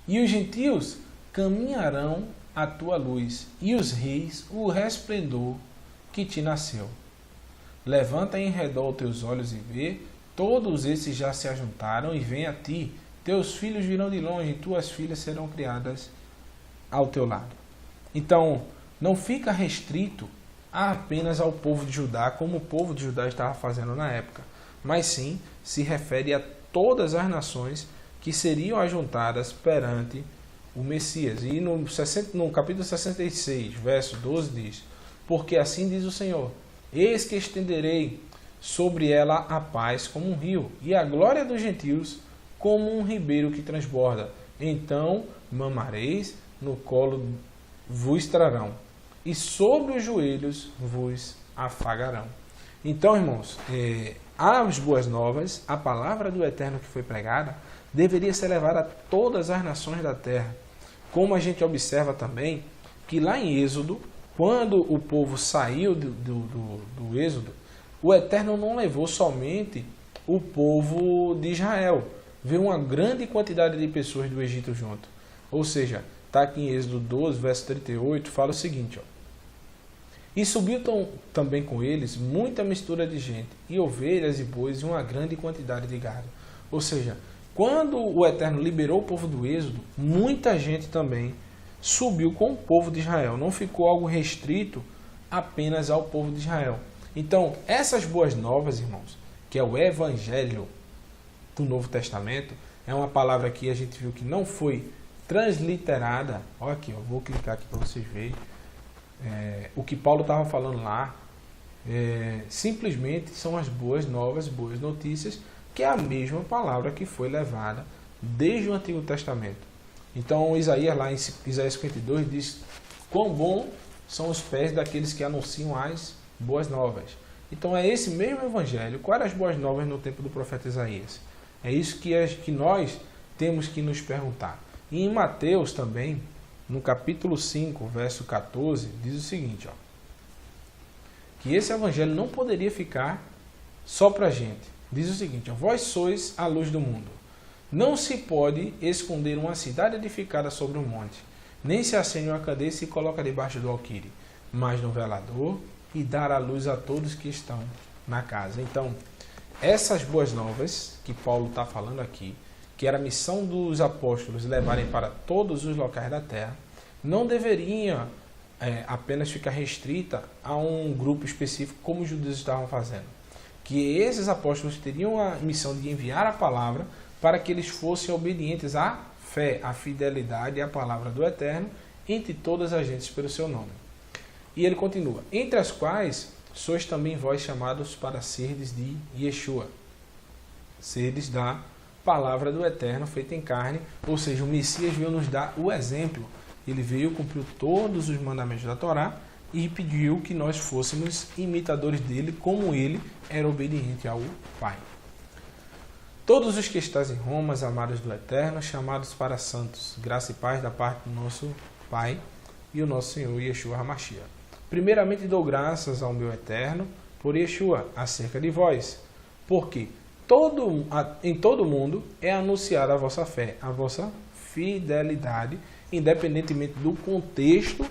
E os gentios caminharão a tua luz, e os reis o resplendor que te nasceu. Levanta em redor os teus olhos e vê, todos esses já se ajuntaram e vêm a ti. Teus filhos virão de longe, e tuas filhas serão criadas ao teu lado. Então, não fica restrito apenas ao povo de Judá, como o povo de Judá estava fazendo na época, mas sim se refere a todas as nações que seriam ajuntadas perante o Messias. E no capítulo 66, verso 12 diz, porque assim diz o Senhor, eis que estenderei sobre ela a paz como um rio, e a glória dos gentios como um ribeiro que transborda. Então mamareis, no colo vos trarão, e sobre os joelhos vos afagarão. Então, irmãos, as boas novas, a palavra do Eterno que foi pregada, deveria ser levada a todas as nações da terra. Como a gente observa também, que lá em Êxodo, quando o povo saiu do Êxodo, o Eterno não levou somente o povo de Israel. Veio uma grande quantidade de pessoas do Egito junto. Ou seja, está aqui em Êxodo 12, verso 38, fala o seguinte, ó. E subiu também com eles muita mistura de gente, e ovelhas e bois, e uma grande quantidade de gado. Ou seja, quando o Eterno liberou o povo do Êxodo, muita gente também subiu com o povo de Israel. Não ficou algo restrito apenas ao povo de Israel. Então, essas boas novas, irmãos, que é o Evangelho do Novo Testamento, é uma palavra que a gente viu que não foi transliterada. Olha aqui, eu vou clicar aqui para vocês verem. O que Paulo estava falando lá, simplesmente são as boas novas, boas notícias, que é a mesma palavra que foi levada desde o Antigo Testamento. Então Isaías lá em Isaías 52 diz, quão bom são os pés daqueles que anunciam as boas novas. Então é esse mesmo evangelho. Quais eram as boas novas no tempo do profeta Isaías? É isso que nós temos que nos perguntar. E em Mateus também, no capítulo 5, verso 14, diz o seguinte, ó, que esse evangelho não poderia ficar só para a gente. Diz o seguinte, ó, vós sois a luz do mundo. Não se pode esconder uma cidade edificada sobre um monte, nem se acende uma candeia e se coloca debaixo do alqueire, mas no velador, e dar a luz a todos que estão na casa. Então, essas boas novas que Paulo está falando aqui, que era a missão dos apóstolos levarem para todos os locais da terra, não deveria apenas ficar restrita a um grupo específico, como os judeus estavam fazendo. Que esses apóstolos teriam a missão de enviar a palavra para que eles fossem obedientes à fé, à fidelidade e à palavra do Eterno entre todas as gentes pelo seu nome. E ele continua, entre as quais sois também vós chamados para serdes de Yeshua, serdes da palavra do Eterno feita em carne, ou seja, o Messias veio nos dar o exemplo. Ele veio, cumpriu todos os mandamentos da Torá e pediu que nós fôssemos imitadores dele, como ele era obediente ao Pai. Todos os que estáis em Roma, amados do Eterno, chamados para santos, graça e paz da parte do nosso Pai e o nosso Senhor Yeshua HaMashiach. Primeiramente dou graças ao meu Eterno por Yeshua acerca de vós, porque em todo mundo é anunciada a vossa fé, a vossa fidelidade, independentemente do contexto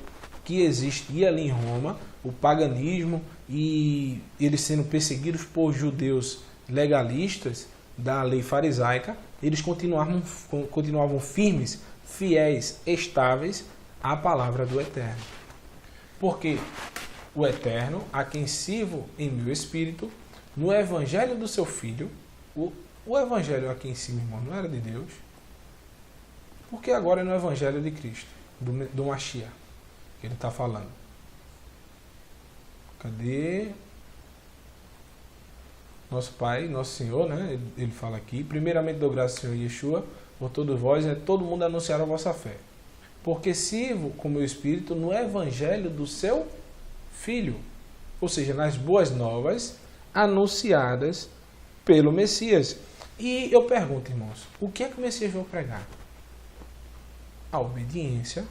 que existia ali em Roma, o paganismo e eles sendo perseguidos por judeus legalistas da lei farisaica, eles continuavam firmes, fiéis, estáveis à palavra do Eterno. Porque o Eterno, a quem sirvo em meu espírito, no evangelho do seu Filho, o evangelho a quem sirvo, irmão, não era de Deus, porque agora é no evangelho de Cristo, do Mashiach, que ele está falando. Cadê? Nosso Pai, Nosso Senhor, né? Ele fala aqui, primeiramente dou graças ao Senhor Yeshua, por todos vós, todo mundo anunciar a vossa fé. Porque sirvo com meu espírito no evangelho do seu Filho. Ou seja, nas boas novas anunciadas pelo Messias. E eu pergunto, irmãos, o que é que o Messias veio pregar? A obediência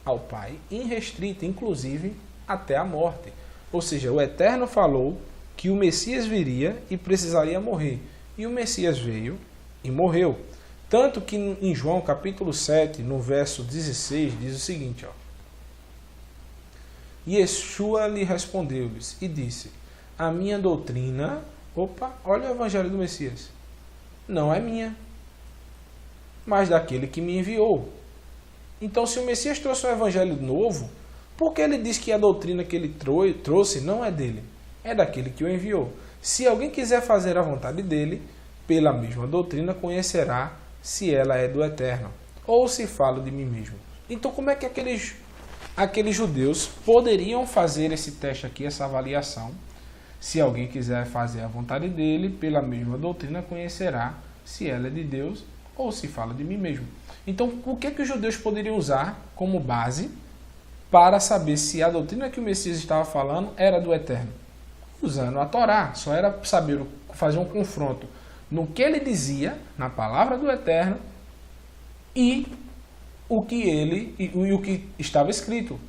ao Pai, irrestrita, inclusive até a morte. Ou seja, o Eterno falou que o Messias viria e precisaria morrer. E o Messias veio e morreu. Tanto que em João capítulo 7, no verso 16, diz o seguinte, ó. Yeshua lhe respondeu-lhes e disse, a minha doutrina, olha o evangelho do Messias, não é minha, mas daquele que me enviou. Então, se o Messias trouxe um evangelho novo, por que ele diz que a doutrina que ele trouxe não é dele? É daquele que o enviou. Se alguém quiser fazer a vontade dele, pela mesma doutrina conhecerá se ela é do Eterno, ou se falo de mim mesmo. Então, como é que aqueles judeus poderiam fazer esse teste aqui, essa avaliação? Se alguém quiser fazer a vontade dele, pela mesma doutrina conhecerá se ela é de Deus, ou se fala de mim mesmo. Então, o que os judeus poderiam usar como base para saber se a doutrina que o Messias estava falando era do Eterno? Usando a Torá. Só era saber fazer um confronto no que ele dizia, na palavra do Eterno, e o que estava escrito.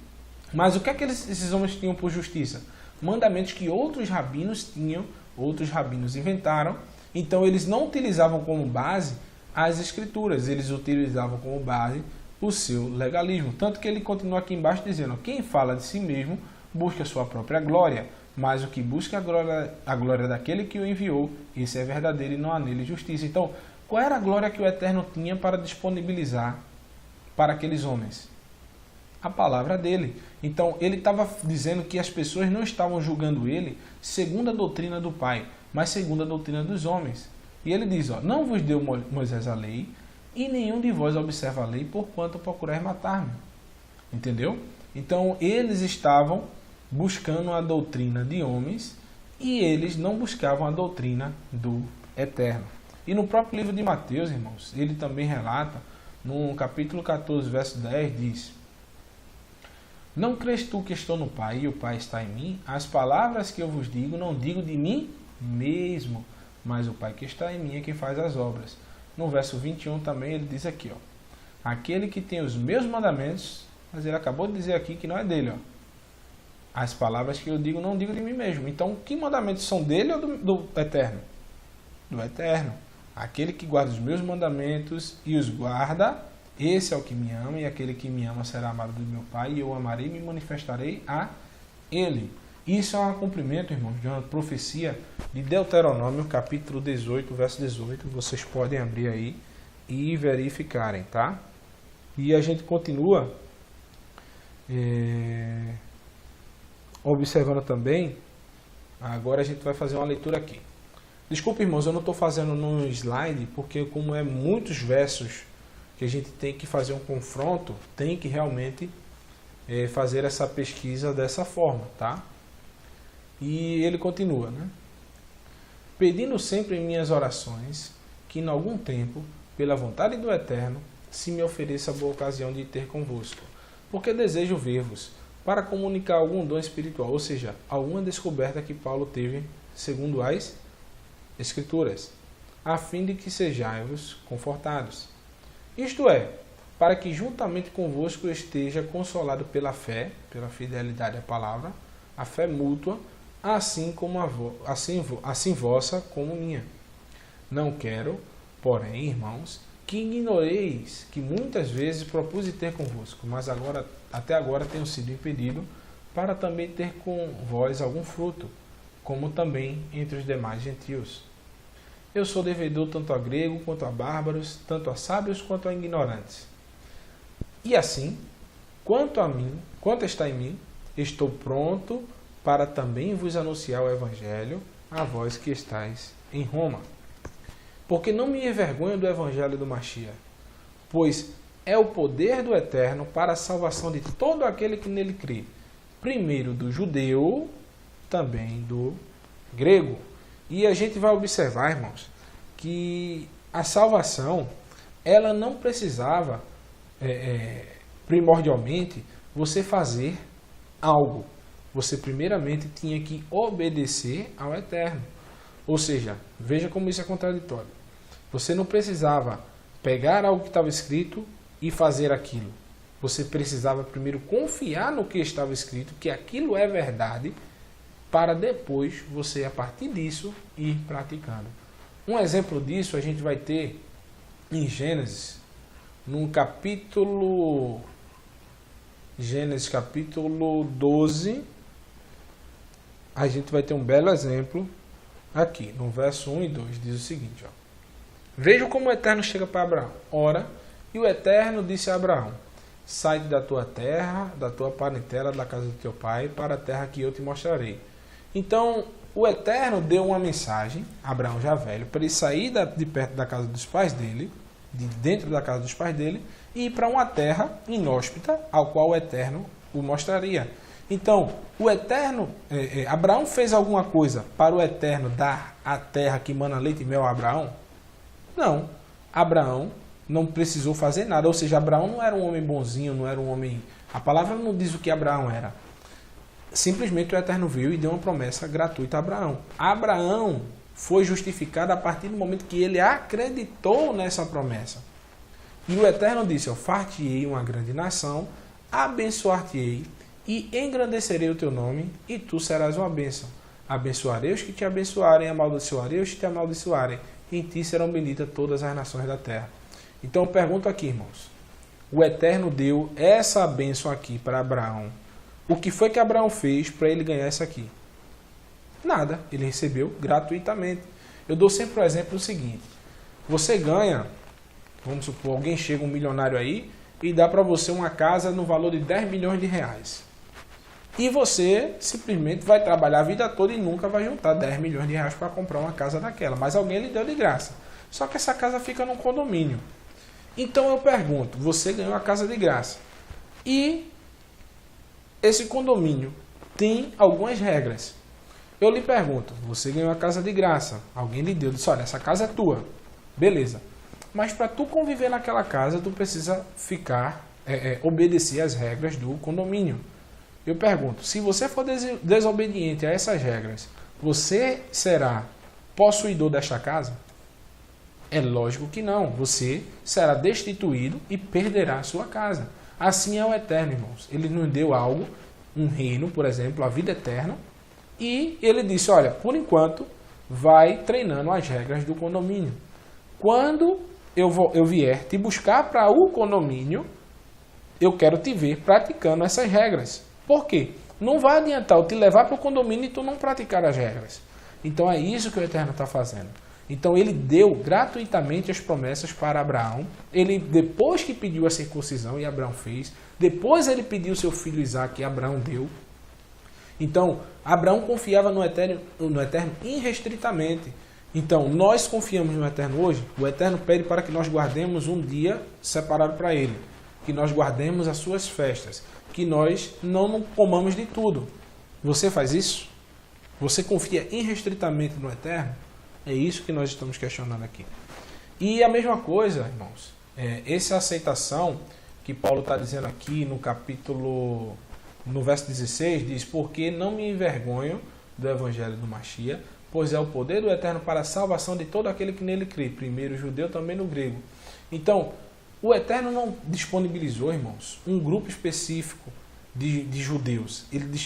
Mas o que é que esses homens tinham por justiça? Mandamentos que outros rabinos tinham, outros rabinos inventaram. Então, eles não utilizavam como base as escrituras, eles utilizavam como base o seu legalismo. Tanto que ele continua aqui embaixo dizendo, quem fala de si mesmo busca a sua própria glória, mas o que busca a glória daquele que o enviou, esse é verdadeiro e não há nele justiça. Então, qual era a glória que o Eterno tinha para disponibilizar para aqueles homens? A palavra dele. Então, ele estava dizendo que as pessoas não estavam julgando ele segundo a doutrina do Pai, mas segundo a doutrina dos homens. E ele diz, não vos deu Moisés a lei, e nenhum de vós observa a lei, porquanto procurais matar-me. Entendeu? Então, eles estavam buscando a doutrina de homens, e eles não buscavam a doutrina do Eterno. E no próprio livro de Mateus, irmãos, ele também relata, no capítulo 14, verso 10, diz, não crês tu que estou no Pai, e o Pai está em mim? As palavras que eu vos digo, não digo de mim mesmo, mas o Pai que está em mim é quem faz as obras. No verso 21 também ele diz aqui, aquele que tem os meus mandamentos, mas ele acabou de dizer aqui que não é dele, as palavras que eu digo, não digo de mim mesmo. Então, que mandamentos são dele ou do Eterno? Do Eterno. Aquele que guarda os meus mandamentos e os guarda, esse é o que me ama, e aquele que me ama será amado do meu Pai, e eu amarei e me manifestarei a ele. Isso é um cumprimento, irmãos, de uma profecia de Deuteronômio, capítulo 18, verso 18. Vocês podem abrir aí e verificarem, tá? E a gente continua observando também. Agora a gente vai fazer uma leitura aqui. Desculpa, irmãos, eu não estou fazendo no slide, porque como é muitos versos que a gente tem que fazer um confronto, tem que realmente fazer essa pesquisa dessa forma, tá? E ele continua, né? Pedindo sempre em minhas orações que em algum tempo, pela vontade do Eterno, se me ofereça a boa ocasião de ter convosco, porque desejo ver-vos, para comunicar algum dom espiritual, ou seja, alguma descoberta que Paulo teve segundo as Escrituras, a fim de que sejais confortados. Isto é, para que juntamente convosco esteja consolado pela fé, pela fidelidade à palavra, a fé mútua, assim como assim vossa como minha. Não quero, porém, irmãos, que ignoreis que muitas vezes propus ter convosco, mas até agora tenho sido impedido, para também ter com vós algum fruto, como também entre os demais gentios. Eu sou devedor tanto a grego quanto a bárbaros, tanto a sábios quanto a ignorantes. E assim, quanto está em mim, estou pronto para também vos anunciar o Evangelho a vós que estáis em Roma. Porque não me envergonho do Evangelho do Mashiach, pois é o poder do Eterno para a salvação de todo aquele que nele crê, primeiro do judeu, também do grego. E a gente vai observar, irmãos, que a salvação, ela não precisava, primordialmente, você fazer algo. Você primeiramente tinha que obedecer ao Eterno. Ou seja, veja como isso é contraditório. Você não precisava pegar algo que estava escrito e fazer aquilo. Você precisava primeiro confiar no que estava escrito, que aquilo é verdade, para depois você, a partir disso, ir praticando. Um exemplo disso a gente vai ter em Gênesis, no capítulo... Gênesis capítulo 12, a gente vai ter um belo exemplo aqui, no verso 1 e 2, diz o seguinte, ó. Veja como o Eterno chega para Abraão. Ora, e o Eterno disse a Abraão, sai da tua terra, da tua parentela, da casa do teu pai, para a terra que eu te mostrarei. Então, o Eterno deu uma mensagem, Abraão já velho, para ele sair de perto da casa dos pais dele, de dentro da casa dos pais dele, e ir para uma terra inóspita, ao qual o Eterno o mostraria. Então, o Eterno, Abraão fez alguma coisa para o Eterno dar a terra que mana leite e mel a Abraão? Não. Abraão não precisou fazer nada, ou seja, Abraão não era um homem bonzinho, não era um homem... A palavra não diz o que Abraão era. Simplesmente o Eterno veio e deu uma promessa gratuita a Abraão. Abraão foi justificado a partir do momento que ele acreditou nessa promessa. E o Eterno disse, far-te-ei uma grande nação, abençoar-te-ei e engrandecerei o teu nome, e tu serás uma bênção. Abençoarei os que te abençoarem, amaldiçoarei os que te amaldiçoarem, e em ti serão benditas todas as nações da terra. Então eu pergunto aqui, irmãos, o Eterno deu essa bênção aqui para Abraão. O que foi que Abraão fez para ele ganhar isso aqui? Nada, ele recebeu gratuitamente. Eu dou sempre o exemplo do seguinte, você ganha, vamos supor, alguém chega, um milionário aí, e dá para você uma casa no valor de 10 milhões de reais. E você simplesmente vai trabalhar a vida toda e nunca vai juntar 10 milhões de reais para comprar uma casa daquela. Mas alguém lhe deu de graça. Só que essa casa fica num condomínio. Então eu pergunto, você ganhou a casa de graça. E esse condomínio tem algumas regras. Eu lhe pergunto, você ganhou a casa de graça. Alguém lhe deu, disse, olha, essa casa é tua. Beleza. Mas para tu conviver naquela casa, tu precisa obedecer às regras do condomínio. Eu pergunto, se você for desobediente a essas regras, você será possuidor desta casa? É lógico que não. Você será destituído e perderá a sua casa. Assim é o Eterno, irmãos. Ele nos deu algo, um reino, por exemplo, a vida eterna, e ele disse, olha, por enquanto, vai treinando as regras do condomínio. Quando eu vier te buscar para o condomínio, eu quero te ver praticando essas regras. Por quê? Não vai adiantar eu te levar para o condomínio e tu não praticar as regras. Então é isso que o Eterno está fazendo. Então ele deu gratuitamente as promessas para Abraão. Ele, depois que pediu a circuncisão, e Abraão fez, depois ele pediu seu filho Isaque, e Abraão deu. Então, Abraão confiava no Eterno irrestritamente. Então, nós confiamos no Eterno hoje. O Eterno pede para que nós guardemos um dia separado para Ele. Que nós guardemos as suas festas. Que nós não comamos de tudo. Você faz isso? Você confia irrestritamente no Eterno? É isso que nós estamos questionando aqui. E a mesma coisa, irmãos, essa aceitação que Paulo está dizendo aqui no capítulo no verso 16 diz: porque não me envergonho do evangelho do Machia, pois é o poder do Eterno para a salvação de todo aquele que nele crê, primeiro o judeu, também no grego. Então, o Eterno não disponibilizou, irmãos, um grupo específico de judeus. Ele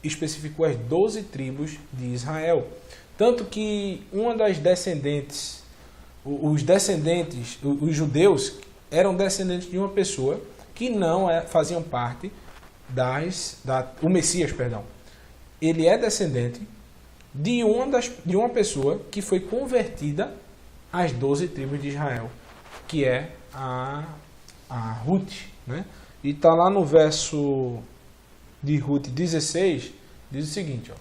especificou as 12 tribos de Israel. Tanto que uma das descendentes, os judeus eram descendentes de uma pessoa que não faziam parte o Messias, perdão. Ele é descendente de uma pessoa que foi convertida às 12 tribos de Israel, que é a Ruth, né? E está lá no verso de Ruth 16, diz o seguinte, ó: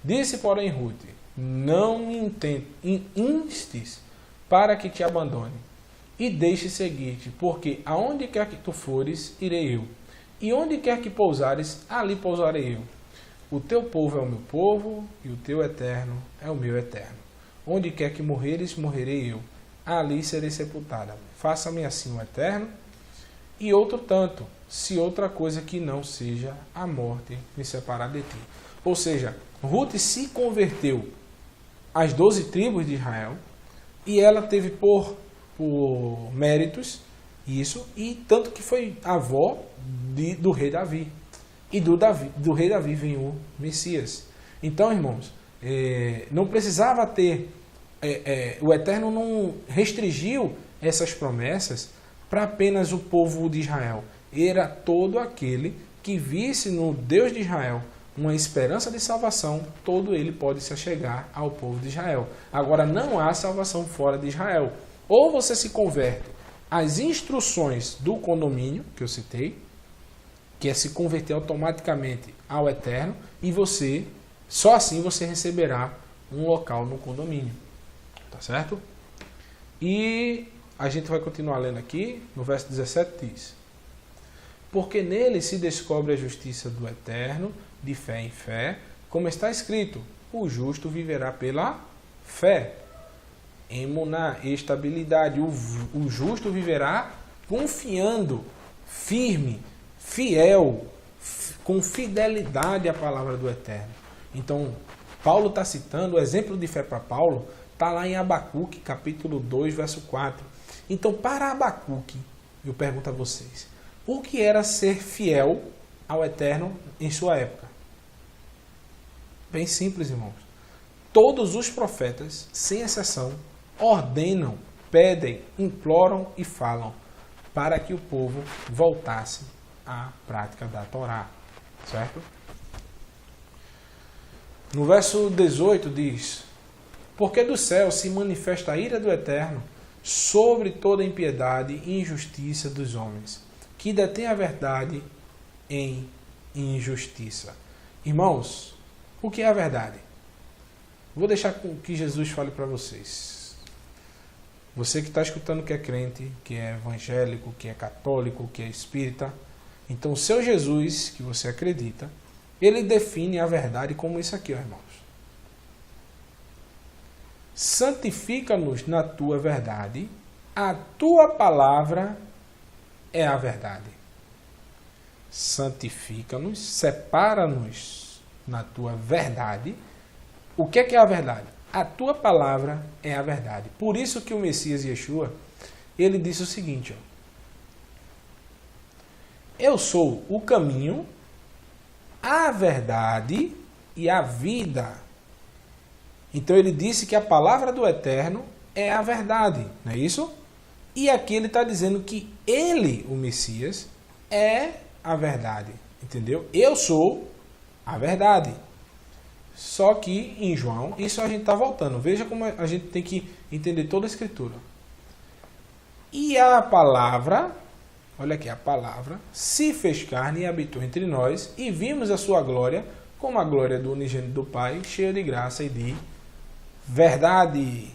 disse, porém, Ruth: não me instes para que te abandone e deixe seguir-te, porque aonde quer que tu fores, irei eu, e onde quer que pousares, ali pousarei eu. O teu povo é o meu povo, e o teu eterno é o meu eterno. Onde quer que morreres, morrerei eu, ali serei sepultada. Faça-me assim o eterno, e outro tanto, se outra coisa que não seja a morte me separar de ti. Ou seja, Ruth se converteu às 12 tribos de Israel, e ela teve por méritos isso, e tanto que foi avó do rei Davi. E do rei Davi vem o Messias. Então, irmãos, não precisava ter... o Eterno não restringiu essas promessas para apenas o povo de Israel. Era todo aquele que visse no Deus de Israel uma esperança de salvação, todo ele pode se achegar ao povo de Israel. Agora, não há salvação fora de Israel. Ou você se converte às instruções do condomínio, que eu citei, que é se converter automaticamente ao Eterno, e só assim você receberá um local no condomínio. Tá certo? E a gente vai continuar lendo aqui, no verso 17 diz: porque nele se descobre a justiça do Eterno, de fé em fé, como está escrito: o justo viverá pela fé. Emuná, estabilidade. O justo viverá confiando, firme, fiel, com fidelidade à palavra do Eterno. Então, Paulo está citando, o exemplo de fé para Paulo está lá em Abacuque, capítulo 2, verso 4. Então, para Abacuque, eu pergunto a vocês, o que era ser fiel ao Eterno em sua época? Bem simples, irmãos. Todos os profetas, sem exceção, ordenam, pedem, imploram e falam para que o povo voltasse à prática da Torá. Certo? No verso 18 diz: porque do céu se manifesta a ira do Eterno sobre toda impiedade e injustiça dos homens, que detém a verdade em injustiça. Irmãos, o que é a verdade? Vou deixar que Jesus fale para vocês. Você que está escutando que é crente, que é evangélico, que é católico, que é espírita, então o seu Jesus, que você acredita, ele define a verdade como isso aqui, ó, irmãos. Santifica-nos na tua verdade, a tua palavra é a verdade. Santifica-nos, separa-nos na tua verdade. O que é a verdade? A tua palavra é a verdade. Por isso que o Messias Yeshua, ele disse o seguinte, ó: eu sou o caminho, a verdade e a vida. Então ele disse que a palavra do Eterno é a verdade, não é isso? E aqui ele está dizendo que ele, o Messias, é a verdade, entendeu? Eu sou a verdade. Só que em João, isso a gente está voltando. Veja como a gente tem que entender toda a Escritura. E a palavra, olha aqui, a palavra se fez carne e habitou entre nós, e vimos a sua glória, como a glória do unigênito do Pai, cheia de graça e de verdade.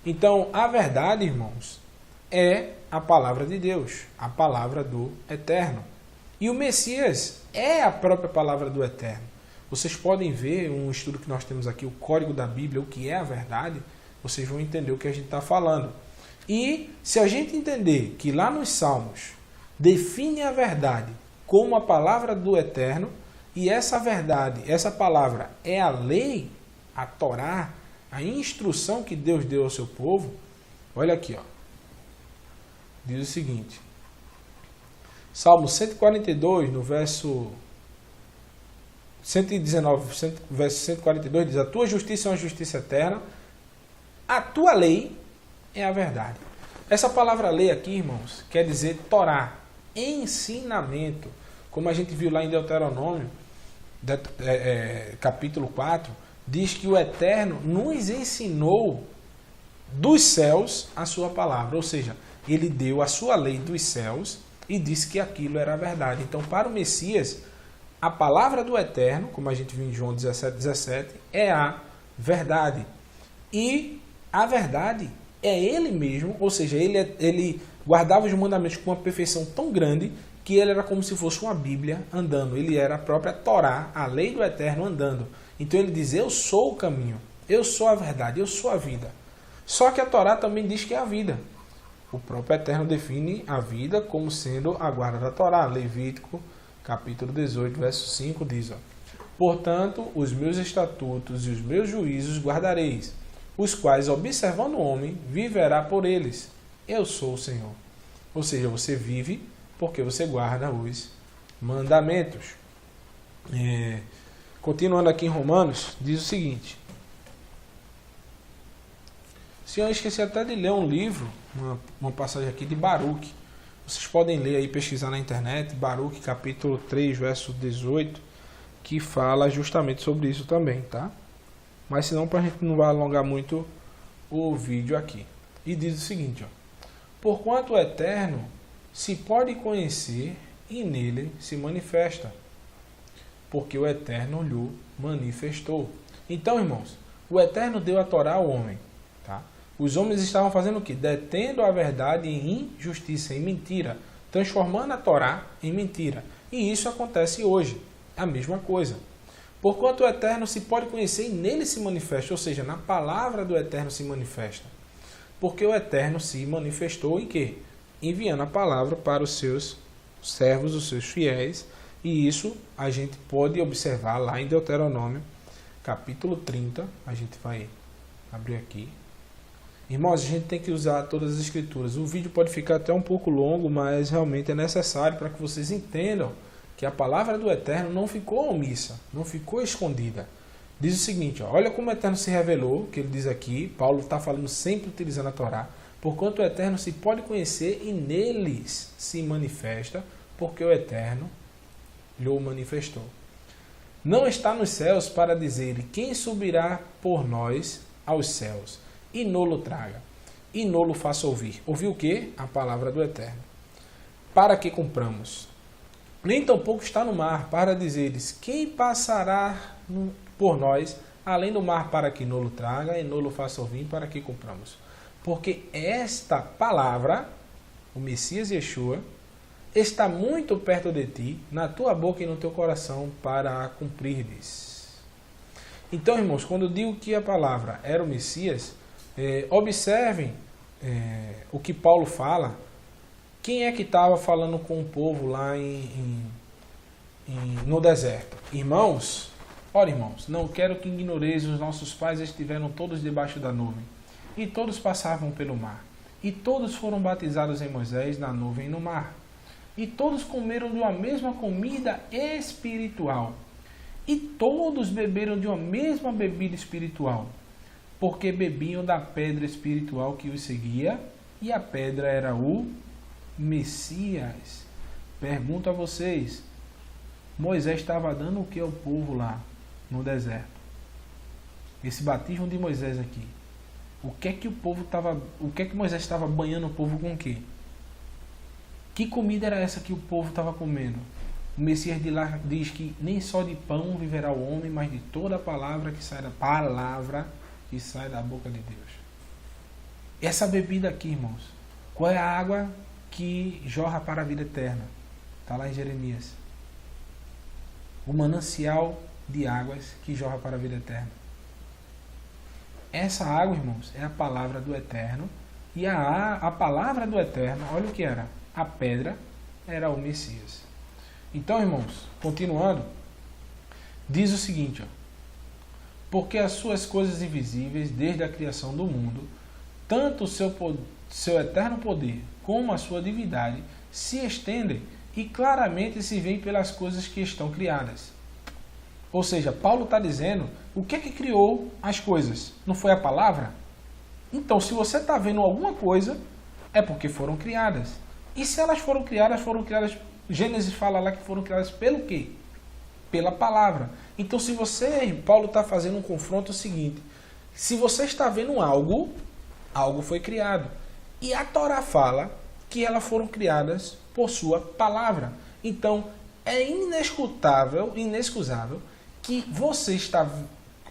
Então, a verdade, irmãos, é a palavra de Deus, a palavra do Eterno. E o Messias é a própria palavra do Eterno. Vocês podem ver um estudo que nós temos aqui, o Código da Bíblia, o que é a verdade, vocês vão entender o que a gente está falando. E se a gente entender que lá nos Salmos define a verdade como a palavra do Eterno, e essa verdade, essa palavra é a lei, a Torá, a instrução que Deus deu ao seu povo. Olha aqui, ó. Diz o seguinte, Salmo 142, no verso 119, verso 142, diz: a tua justiça é uma justiça eterna, a tua lei é a verdade. Essa palavra lei aqui, irmãos, quer dizer Torá, ensinamento. Como a gente viu lá em Deuteronômio, capítulo 4, diz que o Eterno nos ensinou dos céus a sua palavra. Ou seja, ele deu a sua lei dos céus e disse que aquilo era a verdade. Então, para o Messias, a palavra do Eterno, como a gente viu em João 17, é a verdade. E a verdade é ele mesmo, ou seja, ele guardava os mandamentos com uma perfeição tão grande que ele era como se fosse uma Bíblia andando. Ele era a própria Torá, a lei do Eterno andando. Então ele diz: eu sou o caminho, eu sou a verdade, eu sou a vida. Só que a Torá também diz que é a vida. O próprio Eterno define a vida como sendo a guarda da Torá. Levítico, capítulo 18, verso 5 diz: portanto, os meus estatutos e os meus juízos guardareis, os quais, observando o homem, viverá por eles. Eu sou o Senhor. Ou seja, você vive porque você guarda os mandamentos. Continuando aqui em Romanos, diz o seguinte. Se eu esqueci até de ler um livro, uma passagem aqui de Baruque. Vocês podem ler aí, pesquisar na internet, Baruque capítulo 3, verso 18, que fala justamente sobre isso também, tá? Mas senão, para a gente não vai alongar muito o vídeo aqui. E diz o seguinte, ó: porquanto o Eterno se pode conhecer e nele se manifesta, porque o Eterno lhe manifestou. Então, irmãos, o Eterno deu a Torá ao homem, tá? Os homens estavam fazendo o quê? Detendo a verdade em injustiça, em mentira, transformando a Torá em mentira. E isso acontece hoje, a mesma coisa. Porquanto o Eterno se pode conhecer e nele se manifesta, ou seja, na palavra do Eterno se manifesta. Porque o Eterno se manifestou em quê? Enviando a palavra para os seus servos, os seus fiéis, e isso a gente pode observar lá em Deuteronômio, capítulo 30, a gente vai abrir aqui. Irmãos, a gente tem que usar todas as escrituras. O vídeo pode ficar até um pouco longo, mas realmente é necessário para que vocês entendam que a palavra do Eterno não ficou omissa, não ficou escondida. Diz o seguinte, ó: olha como o Eterno se revelou, que ele diz aqui, Paulo está falando sempre utilizando a Torá, porquanto o Eterno se pode conhecer e neles se manifesta, porque o Eterno lhe manifestou. Não está nos céus para dizer quem subirá por nós aos céus, e nolo traga, e nolo faça ouvir. Ouvir o quê? A palavra do Eterno. Para que cumpramos. Nem tampouco está no mar, para dizeres quem passará por nós, além do mar, para que nolo traga, e nolo faça ouvir, para que cumpramos. Porque esta palavra, o Messias Yeshua, está muito perto de ti, na tua boca e no teu coração, para a cumprires. Então, irmãos, quando eu digo que a palavra era o Messias, observem o que Paulo fala. Quem é que estava falando com o povo lá no deserto? Irmãos, ora irmãos, não quero que ignoreis, os nossos pais estiveram todos debaixo da nuvem, e todos passavam pelo mar, e todos foram batizados em Moisés, na nuvem e no mar, e todos comeram de uma mesma comida espiritual, e todos beberam de uma mesma bebida espiritual, porque bebiam da pedra espiritual que os seguia, e a pedra era o Messias. Pergunto a vocês, Moisés estava dando o que ao povo lá no deserto? Esse batismo de Moisés aqui, o que é que Moisés estava banhando o povo com o quê? Que comida era essa que o povo estava comendo? O Messias de lá diz que nem só de pão viverá o homem, mas de toda a palavra que sai da boca de Deus. Essa bebida aqui, irmãos, qual é a água que jorra para a vida eterna? Está lá em Jeremias. O manancial de águas que jorra para a vida eterna. Essa água, irmãos, é a palavra do Eterno. E a palavra do Eterno, olha o que era. A pedra era o Messias. Então, irmãos, continuando, diz o seguinte, ó, porque as suas coisas invisíveis, desde a criação do mundo, tanto o seu eterno poder como a sua divindade se estendem e claramente se veem pelas coisas que estão criadas. Ou seja, Paulo está dizendo, o que é que criou as coisas? Não foi a palavra? Então, se você está vendo alguma coisa, é porque foram criadas. E se elas foram criadas, Gênesis fala lá que foram criadas pelo quê? Pela palavra. Então, se você, Paulo está fazendo um confronto seguinte, se você está vendo algo, algo foi criado. E a Torá fala que elas foram criadas por sua palavra. Então, é inexcusável, que você está...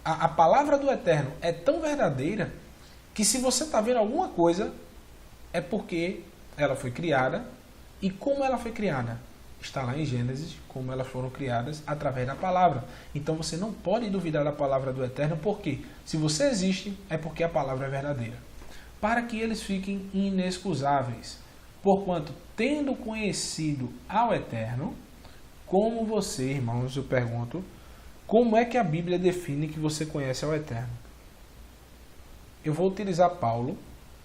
A palavra do Eterno é tão verdadeira que se você está vendo alguma coisa, é porque ela foi criada. E como ela foi criada? Está lá em Gênesis, como elas foram criadas através da palavra. Então você não pode duvidar da palavra do Eterno, porque se você existe, é porque a palavra é verdadeira. Para que eles fiquem inexcusáveis. Porquanto, tendo conhecido ao Eterno, como você, irmãos, eu pergunto, como é que a Bíblia define que você conhece ao Eterno? Eu vou utilizar Paulo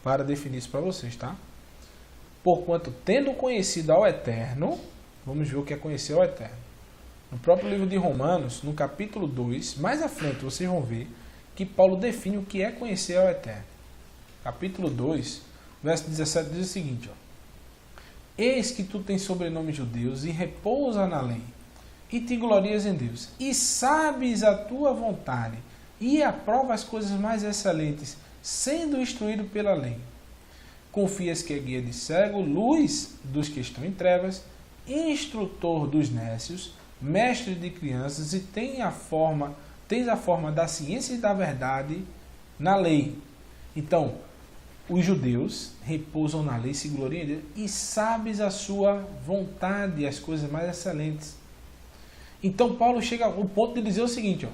para definir isso para vocês, tá? Porquanto, tendo conhecido ao Eterno, vamos ver o que é conhecer ao Eterno. No próprio livro de Romanos, no capítulo 2, mais à frente, vocês vão ver que Paulo define o que é conhecer ao Eterno. Capítulo 2, verso 17 diz o seguinte, ó, eis que tu tens sobrenome judeus e repousa na lei, e te glorias em Deus, e sabes a tua vontade, e aprova as coisas mais excelentes, sendo instruído pela lei. Confias que é guia de cego, luz dos que estão em trevas, instrutor dos nécios, mestre de crianças, e tens a forma da ciência e da verdade na lei. Então, os judeus repousam na lei, se gloriam em Deus, e sabes a sua vontade, as coisas mais excelentes. Então, Paulo chega ao ponto de dizer o seguinte, ó,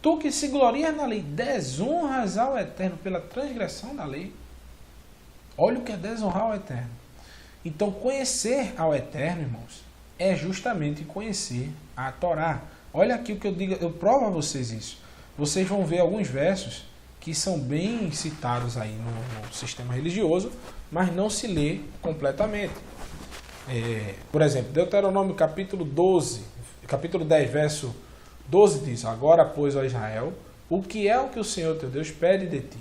tu que se glorias na lei, desonras ao Eterno pela transgressão da lei. Olha o que é desonrar ao Eterno. Então, conhecer ao Eterno, irmãos, é justamente conhecer a Torá. Olha aqui o que eu digo, eu provo a vocês isso. Vocês vão ver alguns versos que são bem citados aí no sistema religioso, mas não se lê completamente. Por exemplo, Deuteronômio capítulo 10, verso 12 diz, agora, pois, ó Israel, o que é o que o Senhor teu Deus pede de ti?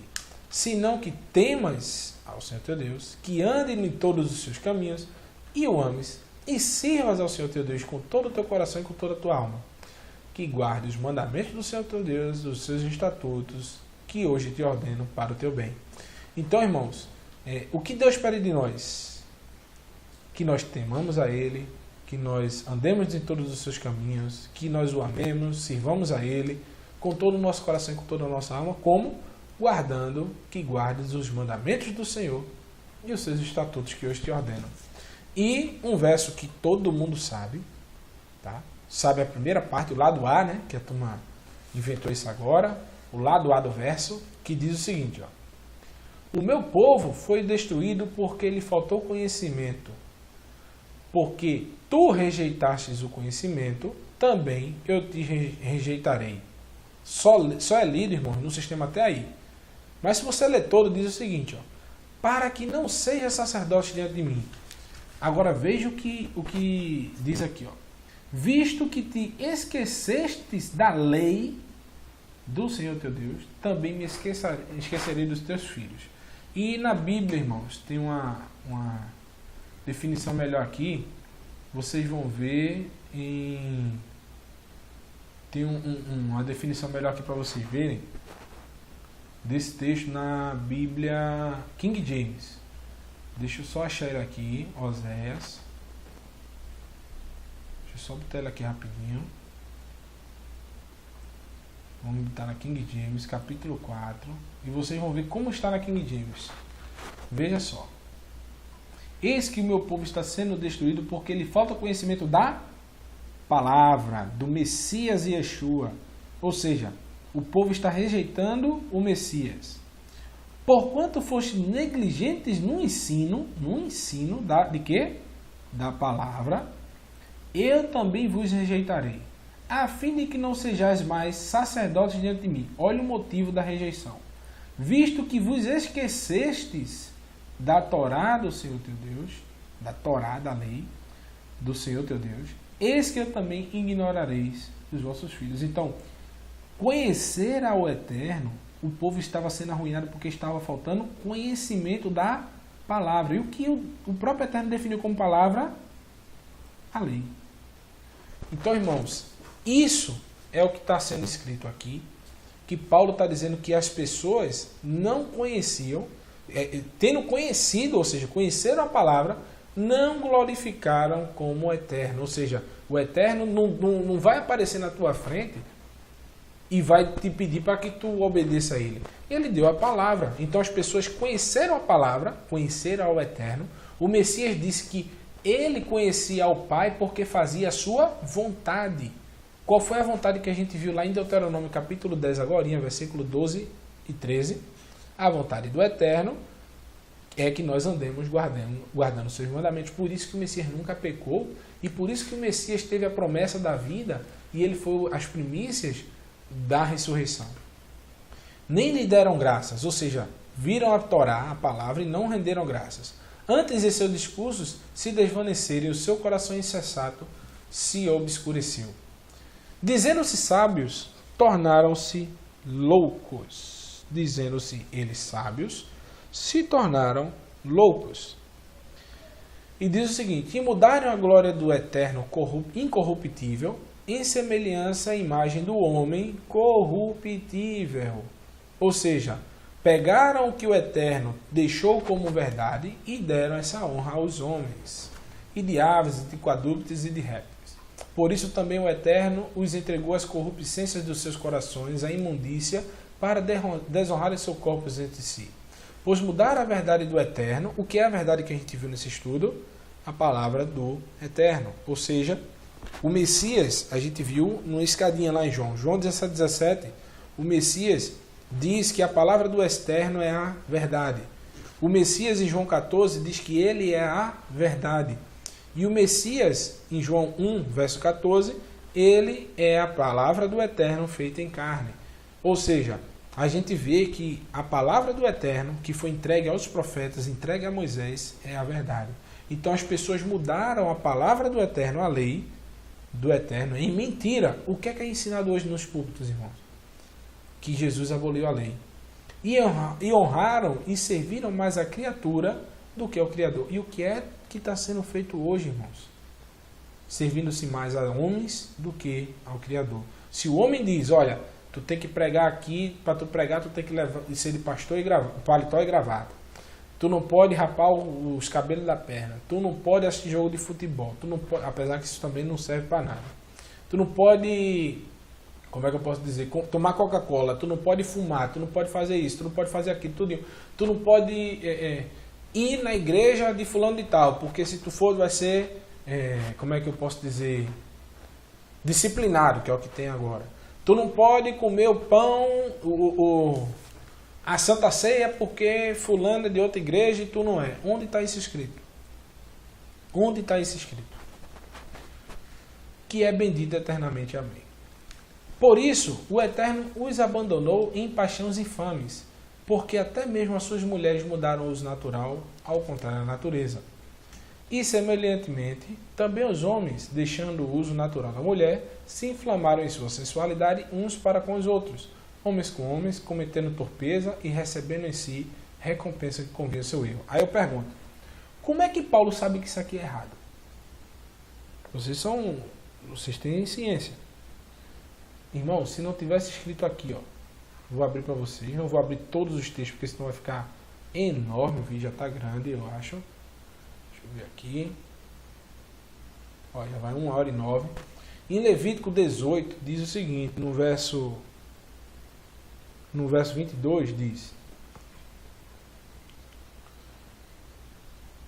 Senão que temas ao Senhor teu Deus, que ande em todos os seus caminhos, e o ames, e sirvas ao Senhor teu Deus com todo o teu coração e com toda a tua alma, que guarde os mandamentos do Senhor teu Deus, os seus estatutos, que hoje te ordeno para o teu bem. Então, irmãos, o que Deus pede de nós? Que nós temamos a Ele, que nós andemos em todos os seus caminhos, que nós o amemos, sirvamos a Ele, com todo o nosso coração e com toda a nossa alma, como? Guardando, que guardes os mandamentos do Senhor e os seus estatutos que hoje te ordeno. E um verso que todo mundo sabe, tá? Sabe a primeira parte, o lado A, né? Que a turma inventou isso agora, o lado A do verso, que diz o seguinte, ó, o meu povo foi destruído porque lhe faltou conhecimento, porque tu rejeitastes o conhecimento, também eu te rejeitarei. Só é lido, irmão, no sistema até aí. Mas se você ler todo, diz o seguinte, ó, para que não seja sacerdote diante de mim. Agora veja o que diz aqui, ó. Visto que te esquecestes da lei do Senhor teu Deus, também me esquecerei dos teus filhos. E na Bíblia, irmãos, tem uma definição melhor aqui. Vocês vão ver tem uma definição melhor aqui para vocês verem desse texto na Bíblia King James. Deixa eu só achar ele aqui, Oséias. Deixa eu só botar ele aqui rapidinho. Vamos botar na King James, capítulo 4. E vocês vão ver como está na King James. Veja só. Eis que o meu povo está sendo destruído porque lhe falta conhecimento da palavra, do Messias e Yeshua. Ou seja, o povo está rejeitando o Messias. Porquanto foste negligentes no ensino de quê? Da palavra, eu também vos rejeitarei, a fim de que não sejais mais sacerdotes diante de mim. Olha o motivo da rejeição. Visto que vos esquecestes da Torá do Senhor teu Deus, da Torá, da lei do Senhor teu Deus, eis que eu também ignorareis os vossos filhos. Então, conhecer ao Eterno, o povo estava sendo arruinado porque estava faltando conhecimento da palavra. E o que o próprio Eterno definiu como palavra? A lei. Então, irmãos, isso é o que está sendo escrito aqui, que Paulo está dizendo que as pessoas não conheciam, tendo conhecido, ou seja, conheceram a palavra, não glorificaram como o Eterno. Ou seja, o Eterno não vai aparecer na tua frente e vai te pedir para que tu obedeça a Ele. Ele deu a palavra. Então as pessoas conheceram a palavra, conheceram ao Eterno. O Messias disse que ele conhecia ao Pai porque fazia a sua vontade. Qual foi a vontade que a gente viu lá em Deuteronômio capítulo 10 agora, versículo 12 e 13? A vontade do Eterno é que nós andemos guardando os seus mandamentos. Por isso que o Messias nunca pecou e por isso que o Messias teve a promessa da vida e ele foi as primícias da ressurreição. Nem lhe deram graças, ou seja, viram a Torá, a palavra, e não renderam graças. Antes de seus discursos se desvaneceram e o seu coração insensato se obscureceu. Dizendo-se sábios, tornaram-se loucos. Dizendo-se eles sábios, se tornaram loucos. E diz o seguinte: e mudaram a glória do Eterno incorruptível em semelhança à imagem do homem corruptível. Ou seja, pegaram o que o Eterno deixou como verdade e deram essa honra aos homens, e de aves, e de quadrúpedes e de répteis. Por isso também o Eterno os entregou às corruptências dos seus corações, à imundícia, para desonrarem seus corpos entre si. Pois mudaram a verdade do Eterno. O que é a verdade que a gente viu nesse estudo? A palavra do Eterno. Ou seja, o Messias, a gente viu numa escadinha lá em João 17, o Messias diz que a palavra do Eterno é a verdade. O Messias em João 14 diz que ele é a verdade. E o Messias em João 1, verso 14, ele é a palavra do Eterno feita em carne. Ou seja, a gente vê que a palavra do Eterno, que foi entregue aos profetas, entregue a Moisés, é a verdade. Então as pessoas mudaram a palavra do Eterno, a lei do Eterno, em mentira. O que é ensinado hoje nos púlpitos, irmãos? Que Jesus aboliu a lei. E honraram e serviram mais a criatura do que ao Criador. E o que é que está sendo feito hoje, irmãos? Servindo-se mais a homens do que ao Criador. Se o homem diz, olha, tu tem que pregar aqui, para tu pregar tu tem que ser de pastor e paletó e gravata. Tu não pode rapar os cabelos da perna. Tu não pode assistir jogo de futebol. Tu não pode, apesar que isso também não serve para nada. Tu não pode, como é que eu posso dizer, tomar Coca-Cola. Tu não pode fumar. Tu não pode fazer isso. Tu não pode fazer aquilo. Tudo. Tu não pode ir na igreja de fulano de tal. Porque se tu for, vai ser, como é que eu posso dizer, disciplinado, que é o que tem agora. Tu não pode comer o pão, a Santa Ceia porque fulano é de outra igreja e tu não é. Onde está isso escrito? Onde está isso escrito? Que é bendito eternamente. Amém. Por isso, o Eterno os abandonou em paixões infames, porque até mesmo as suas mulheres mudaram o uso natural, ao contrário da natureza. E, semelhantemente, também os homens, deixando o uso natural da mulher, se inflamaram em sua sensualidade uns para com os outros, homens com homens, cometendo torpeza e recebendo em si recompensa que convinha ao seu erro. Aí eu pergunto, como é que Paulo sabe que isso aqui é errado? Vocês têm ciência. Irmão, se não tivesse escrito aqui, ó, vou abrir para vocês, não vou abrir todos os textos, porque senão vai ficar enorme, o vídeo já está grande, eu acho. Deixa eu ver aqui. Ó, já vai 1h09. Em Levítico 18 diz o seguinte, no verso 22 diz: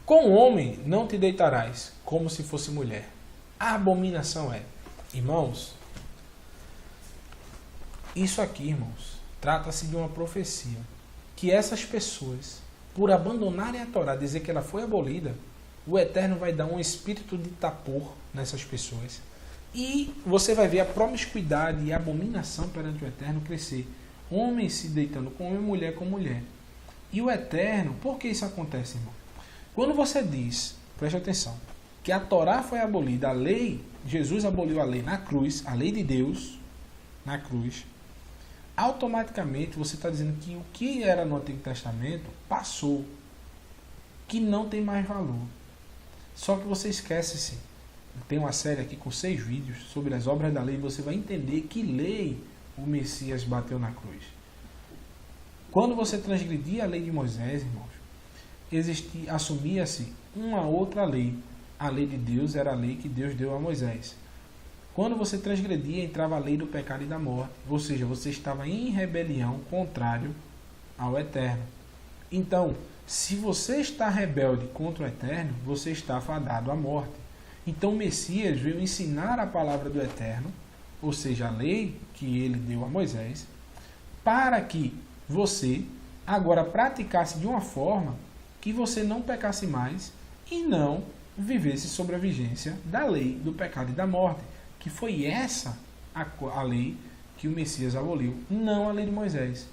com homem não te deitarás, como se fosse mulher. A abominação é. Irmãos, isso aqui, irmãos, trata-se de uma profecia. Que essas pessoas, por abandonarem a Torá, dizer que ela foi abolida, o Eterno vai dar um espírito de tapor nessas pessoas. E você vai ver a promiscuidade e a abominação perante o Eterno crescer. Homem se deitando com homem, mulher com mulher. E o Eterno, por que isso acontece, irmão? Quando você diz, preste atenção, que a Torá foi abolida, a lei, Jesus aboliu a lei na cruz, a lei de Deus, na cruz, automaticamente você está dizendo que o que era no Antigo Testamento passou, que não tem mais valor. Só que você esquece-se. Tem uma série aqui com 6 vídeos sobre as obras da lei, você vai entender que lei o Messias bateu na cruz. Quando você transgredia a lei de Moisés, irmãos, assumia-se uma outra lei. A lei de Deus era a lei que Deus deu a Moisés. Quando você transgredia, entrava a lei do pecado e da morte. Ou seja, você estava em rebelião contrário ao Eterno. Então, se você está rebelde contra o Eterno, você está fadado à morte. Então, o Messias veio ensinar a palavra do Eterno, ou seja, a lei que ele deu a Moisés, para que você agora praticasse de uma forma que você não pecasse mais e não vivesse sob a vigência da lei do pecado e da morte, que foi essa a lei que o Messias aboliu, não a lei de Moisés.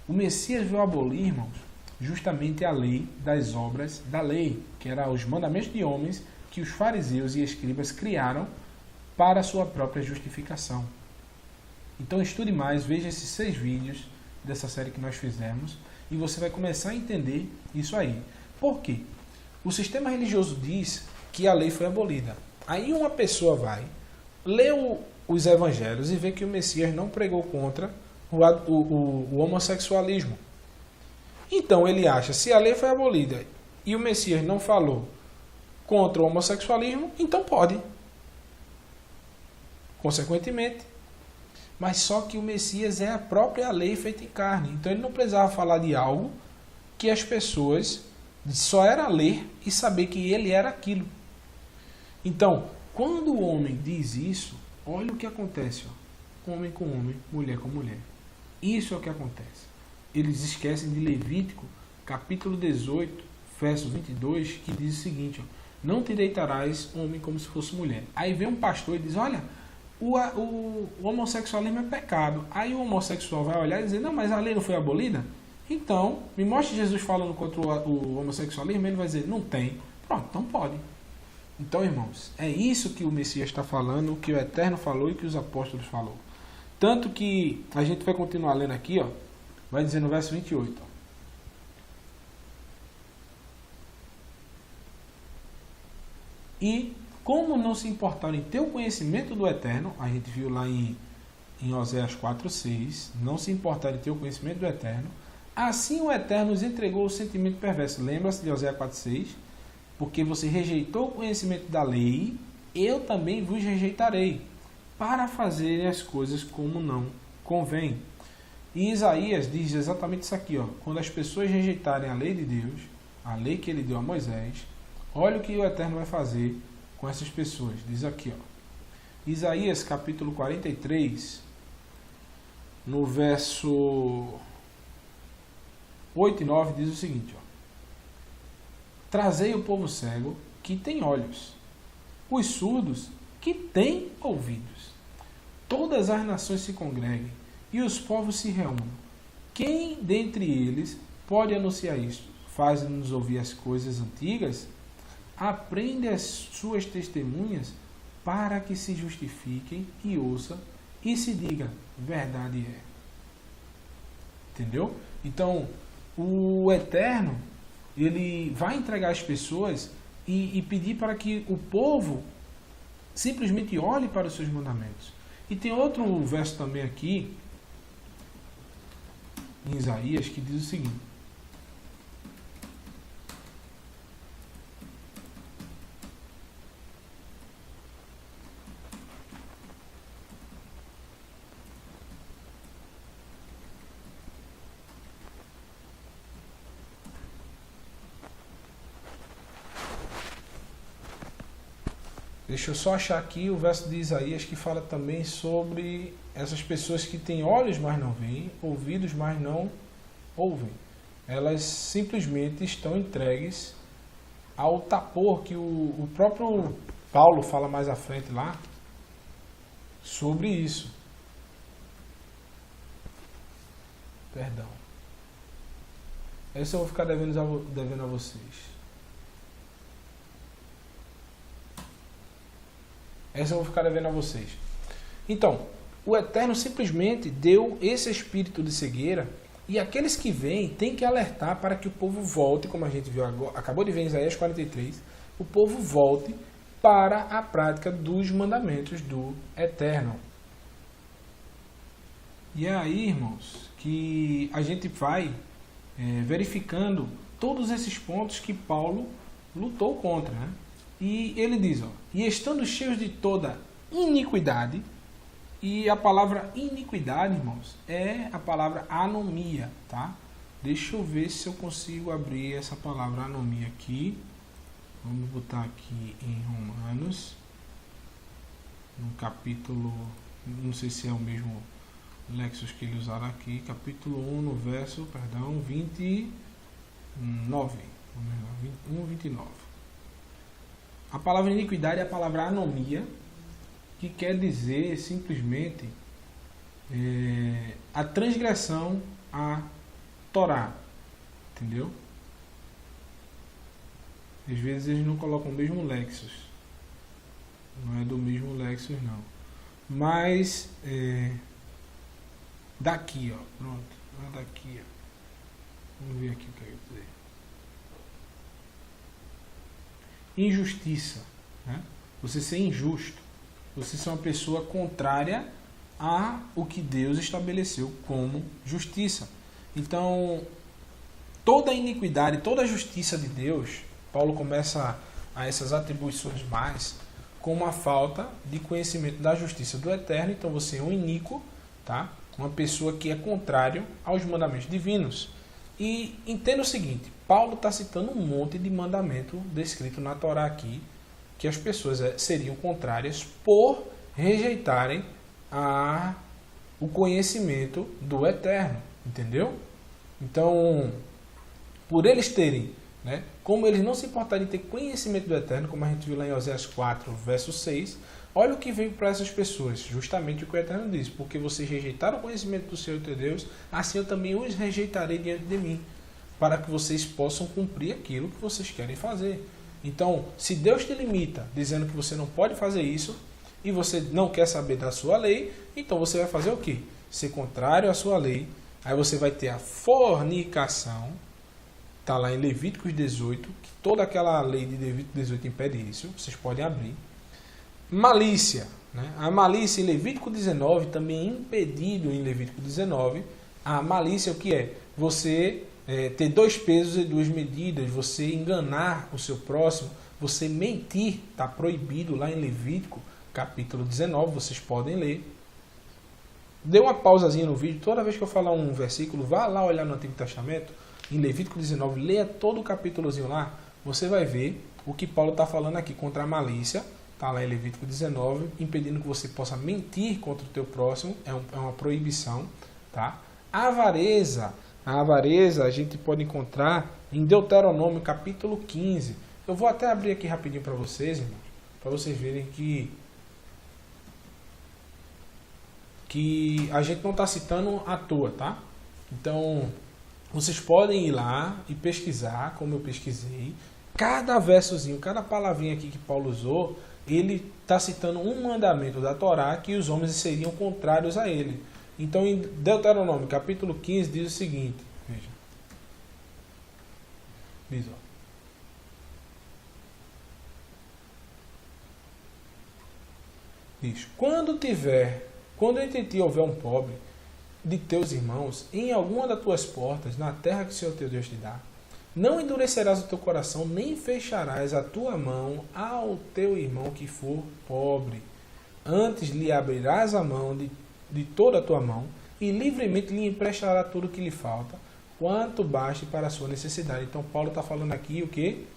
O Messias veio abolir, irmãos, justamente a lei das obras da lei, que eram os mandamentos de homens que os fariseus e escribas criaram para a sua própria justificação. Então estude mais, veja esses 6 vídeos dessa série que nós fizemos e você vai começar a entender isso aí. Por quê? O sistema religioso diz que a lei foi abolida. Aí uma pessoa vai, lê os evangelhos e vê que o Messias não pregou contra o homossexualismo. Então ele acha, se a lei foi abolida e o Messias não falou contra o homossexualismo, então pode. Consequentemente. Mas só que o Messias é a própria lei feita em carne. Então ele não precisava falar de algo que as pessoas só era ler e saber que ele era aquilo. Então, quando o homem diz isso, olha o que acontece. Ó. Homem com homem, mulher com mulher. Isso é o que acontece. Eles esquecem de Levítico, capítulo 18, verso 22, que diz o seguinte, ó, não te deitarás homem como se fosse mulher. Aí vem um pastor e diz, olha, o homossexualismo é pecado. Aí o homossexual vai olhar e dizer, não, mas a lei não foi abolida? Então, me mostre Jesus falando contra o homossexualismo, ele vai dizer, não tem. Pronto, então pode. Então, irmãos, é isso que o Messias está falando, o que o Eterno falou e que os apóstolos falaram. Tanto que a gente vai continuar lendo aqui, ó, vai dizer no verso 28. Ó. E como não se importaram em ter o conhecimento do Eterno, a gente viu lá em Oséias 4:6, não se importaram em ter o conhecimento do Eterno, assim o Eterno nos entregou o sentimento perverso. Lembra-se de Oséias 4:6? Porque você rejeitou o conhecimento da lei, eu também vos rejeitarei, para fazerem as coisas como não convém. E Isaías diz exatamente isso aqui, ó, quando as pessoas rejeitarem a lei de Deus, a lei que ele deu a Moisés, olha o que o Eterno vai fazer com essas pessoas. Diz aqui, ó, Isaías capítulo 43, no verso 8 e 9, diz o seguinte, ó, trazei o povo cego que tem olhos, os surdos que têm ouvidos. Todas as nações se congreguem e os povos se reúnam. Quem dentre eles pode anunciar isto? Faz-nos ouvir as coisas antigas? Aprende as suas testemunhas para que se justifiquem e ouçam e se diga, verdade é. Entendeu? Então, o Eterno, ele vai entregar as pessoas e pedir para que o povo simplesmente olhe para os seus mandamentos. E tem outro verso também aqui, em Isaías, que diz o seguinte, deixa eu só achar aqui o verso de Isaías que fala também sobre essas pessoas que têm olhos, mas não veem, ouvidos, mas não ouvem. Elas simplesmente estão entregues ao tapor que o próprio Paulo fala mais à frente lá sobre isso. Perdão. Esse eu vou ficar devendo a vocês. Então, o Eterno simplesmente deu esse espírito de cegueira, e aqueles que vêm têm que alertar para que o povo volte, como a gente viu agora, acabou de ver em Isaías 43, o povo volte para a prática dos mandamentos do Eterno. E é aí, irmãos, que a gente vai verificando todos esses pontos que Paulo lutou contra, né? E ele diz, ó, e estando cheios de toda iniquidade, e a palavra iniquidade, irmãos, é a palavra anomia, tá? Deixa eu ver se eu consigo abrir essa palavra anomia aqui. Vamos botar aqui em Romanos, no capítulo, não sei se é o mesmo Lexos que ele usaram aqui, capítulo 1, no verso, 29. 29. A palavra iniquidade é a palavra anomia, que quer dizer simplesmente a transgressão à Torá, entendeu? Às vezes eles não colocam o mesmo Lexos, não é do mesmo Lexos não, mas daqui, ó, pronto, daqui, ó. Vamos ver aqui o que eu quero dizer. Injustiça, né? Você ser injusto, você ser uma pessoa contrária a o que Deus estabeleceu como justiça. Então, toda a iniquidade, toda a justiça de Deus, Paulo começa a essas atribuições mais com uma falta de conhecimento da justiça do Eterno. Então você é um iníquo, tá? Uma pessoa que é contrário aos mandamentos divinos. E entenda o seguinte, Paulo está citando um monte de mandamento descrito na Torá aqui, que as pessoas seriam contrárias por rejeitarem o conhecimento do Eterno, entendeu? Então, por eles terem, né, como eles não se importarem de ter conhecimento do Eterno, como a gente viu lá em Oséias 4, verso 6, olha o que veio para essas pessoas, justamente o que o Eterno diz, porque vocês rejeitaram o conhecimento do Senhor teu Deus, assim eu também os rejeitarei diante de mim, para que vocês possam cumprir aquilo que vocês querem fazer. Então, se Deus te limita, dizendo que você não pode fazer isso, e você não quer saber da sua lei, então você vai fazer o quê? Ser contrário à sua lei. Aí você vai ter a fornicação, está lá em Levíticos 18, que toda aquela lei de Levítico 18 impede isso, vocês podem abrir. Malícia, né? A malícia em Levítico 19, também é impedido em Levítico 19. A malícia o que é? Você ter 2 pesos e 2 medidas, você enganar o seu próximo, você mentir, está proibido lá em Levítico capítulo 19, vocês podem ler. Dê uma pausazinha no vídeo, toda vez que eu falar um versículo, vá lá olhar no Antigo Testamento, em Levítico 19, leia todo o capítulozinho lá, você vai ver o que Paulo está falando aqui contra a malícia, está lá em Levítico 19, impedindo que você possa mentir contra o teu próximo, é uma proibição, tá? A avareza a gente pode encontrar em Deuteronômio capítulo 15, eu vou até abrir aqui rapidinho para vocês, irmãos, para vocês verem que a gente não está citando à toa, tá? Então, vocês podem ir lá e pesquisar, como eu pesquisei. Cada versozinho, cada palavrinha aqui que Paulo usou, ele está citando um mandamento da Torá que os homens seriam contrários a ele. Então, em Deuteronômio, capítulo 15, diz o seguinte. Veja. Diz, ó. Diz, quando entre ti houver um pobre de teus irmãos, em alguma das tuas portas, na terra que o Senhor teu Deus te dá, não endurecerás o teu coração, nem fecharás a tua mão ao teu irmão que for pobre. Antes lhe abrirás a mão de toda a tua mão, e livremente lhe emprestará tudo o que lhe falta, quanto baste para a sua necessidade. Então Paulo está falando aqui o que?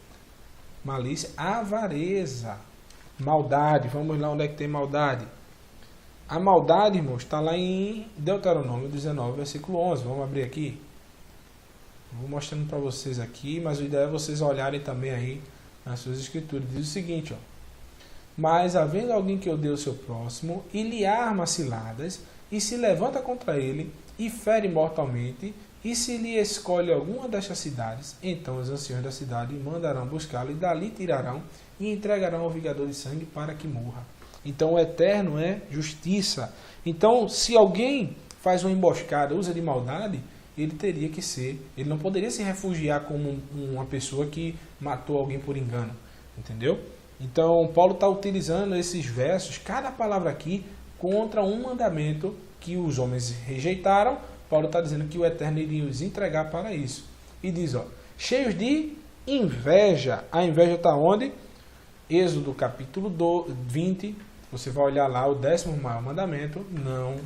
Malícia, avareza, maldade. Vamos lá onde é que tem maldade. A maldade, irmãos, está lá em Deuteronômio 19, versículo 11. Vamos abrir aqui. Vou mostrando para vocês aqui, mas o ideal é vocês olharem também aí nas suas escrituras. Diz o seguinte, ó. Mas, havendo alguém que odeia o seu próximo, e lhe arma ciladas, e se levanta contra ele, e fere mortalmente, e se lhe escolhe alguma destas cidades, então os anciões da cidade mandarão buscá-lo, e dali tirarão, e entregarão ao vingador de sangue para que morra. Então, o eterno é justiça. Então, se alguém faz uma emboscada, usa de maldade, ele teria que ser, ele não poderia se refugiar como uma pessoa que matou alguém por engano, entendeu? Então, Paulo está utilizando esses versos, cada palavra aqui, contra um mandamento que os homens rejeitaram. Paulo está dizendo que o Eterno iria os entregar para isso. E diz, ó, cheios de inveja. A inveja está onde? Êxodo capítulo 20, você vai olhar lá o 10º maior mandamento, não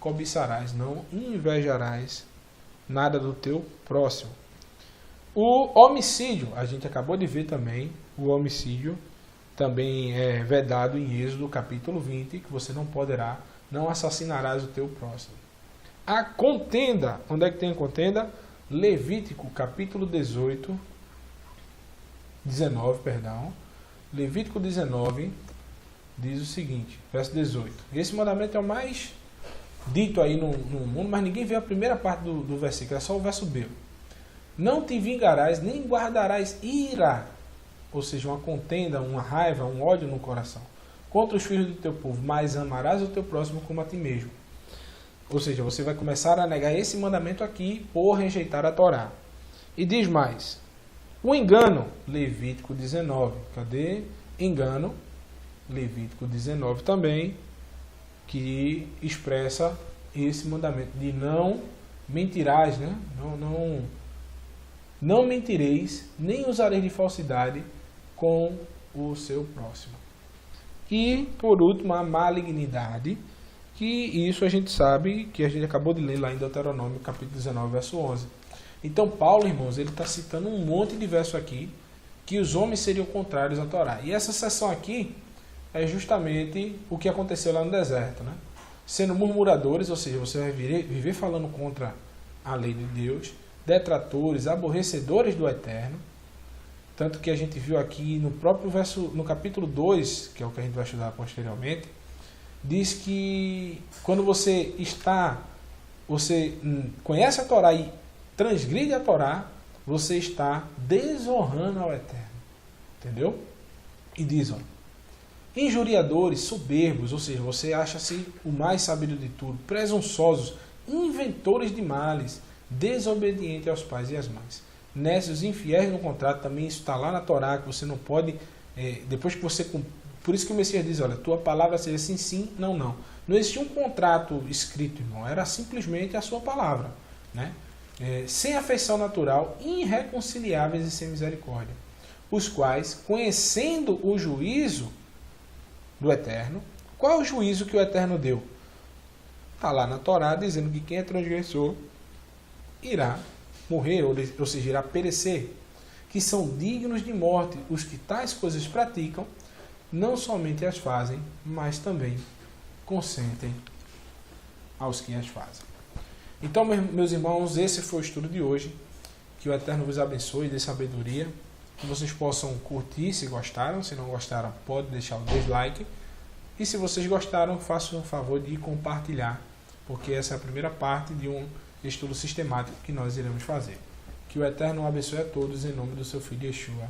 cobiçarás, não invejarás nada do teu próximo. O homicídio, a gente acabou de ver também, o homicídio também é vedado em Êxodo capítulo 20, que você não assassinarás o teu próximo. A contenda, onde é que tem a contenda? Levítico capítulo 19, Levítico 19 diz o seguinte, verso 18. Esse mandamento é o mais dito aí no mundo, mas ninguém vê a primeira parte do versículo, é só o verso B. Não te vingarás, nem guardarás ira, ou seja, uma contenda, uma raiva, um ódio no coração, contra os filhos do teu povo, mas amarás o teu próximo como a ti mesmo. Ou seja, você vai começar a negar esse mandamento aqui por rejeitar a Torá. E diz mais, o engano, Levítico 19, cadê? Engano, Levítico 19 também, que expressa esse mandamento de não mentirás, né? Não mentireis, nem usareis de falsidade com o seu próximo. E, por último, a malignidade, que isso a gente sabe, que a gente acabou de ler lá em Deuteronômio, capítulo 19, verso 11. Então, Paulo, irmãos, ele está citando um monte de verso aqui, que os homens seriam contrários à Torá. E essa seção aqui é justamente o que aconteceu lá no deserto, né? Sendo murmuradores, ou seja, você vai viver falando contra a lei de Deus, detratores, aborrecedores do Eterno, tanto que a gente viu aqui no próprio verso, no capítulo 2, que é o que a gente vai estudar posteriormente, diz que quando você conhece a Torá e transgride a Torá, você está desonrando ao Eterno, entendeu? E diz, ó, injuriadores, soberbos, ou seja, você acha-se o mais sabido de tudo, presunçosos, inventores de males, desobediente aos pais e às mães. Nécios, infiéis no contrato, também isso está lá na Torá, que você não pode, depois que você... Por isso que o Messias diz, olha, tua palavra seja sim, sim, não, não. Não existia um contrato escrito, irmão, era simplesmente a sua palavra, né? Sem afeição natural, irreconciliáveis e sem misericórdia, os quais, conhecendo o juízo do Eterno, qual é o juízo que o Eterno deu? Está lá na Torá dizendo que quem é transgressor irá morrer, ou seja, irá perecer, que são dignos de morte os que tais coisas praticam, não somente as fazem, mas também consentem aos que as fazem. Então, meus irmãos, esse foi o estudo de hoje. Que o Eterno vos abençoe e dê sabedoria. Que vocês possam curtir se gostaram. Se não gostaram, pode deixar o dislike. E se vocês gostaram, façam o favor de compartilhar, porque essa é a primeira parte de um estudo sistemático que nós iremos fazer. Que o Eterno abençoe a todos em nome do seu Filho Yeshua.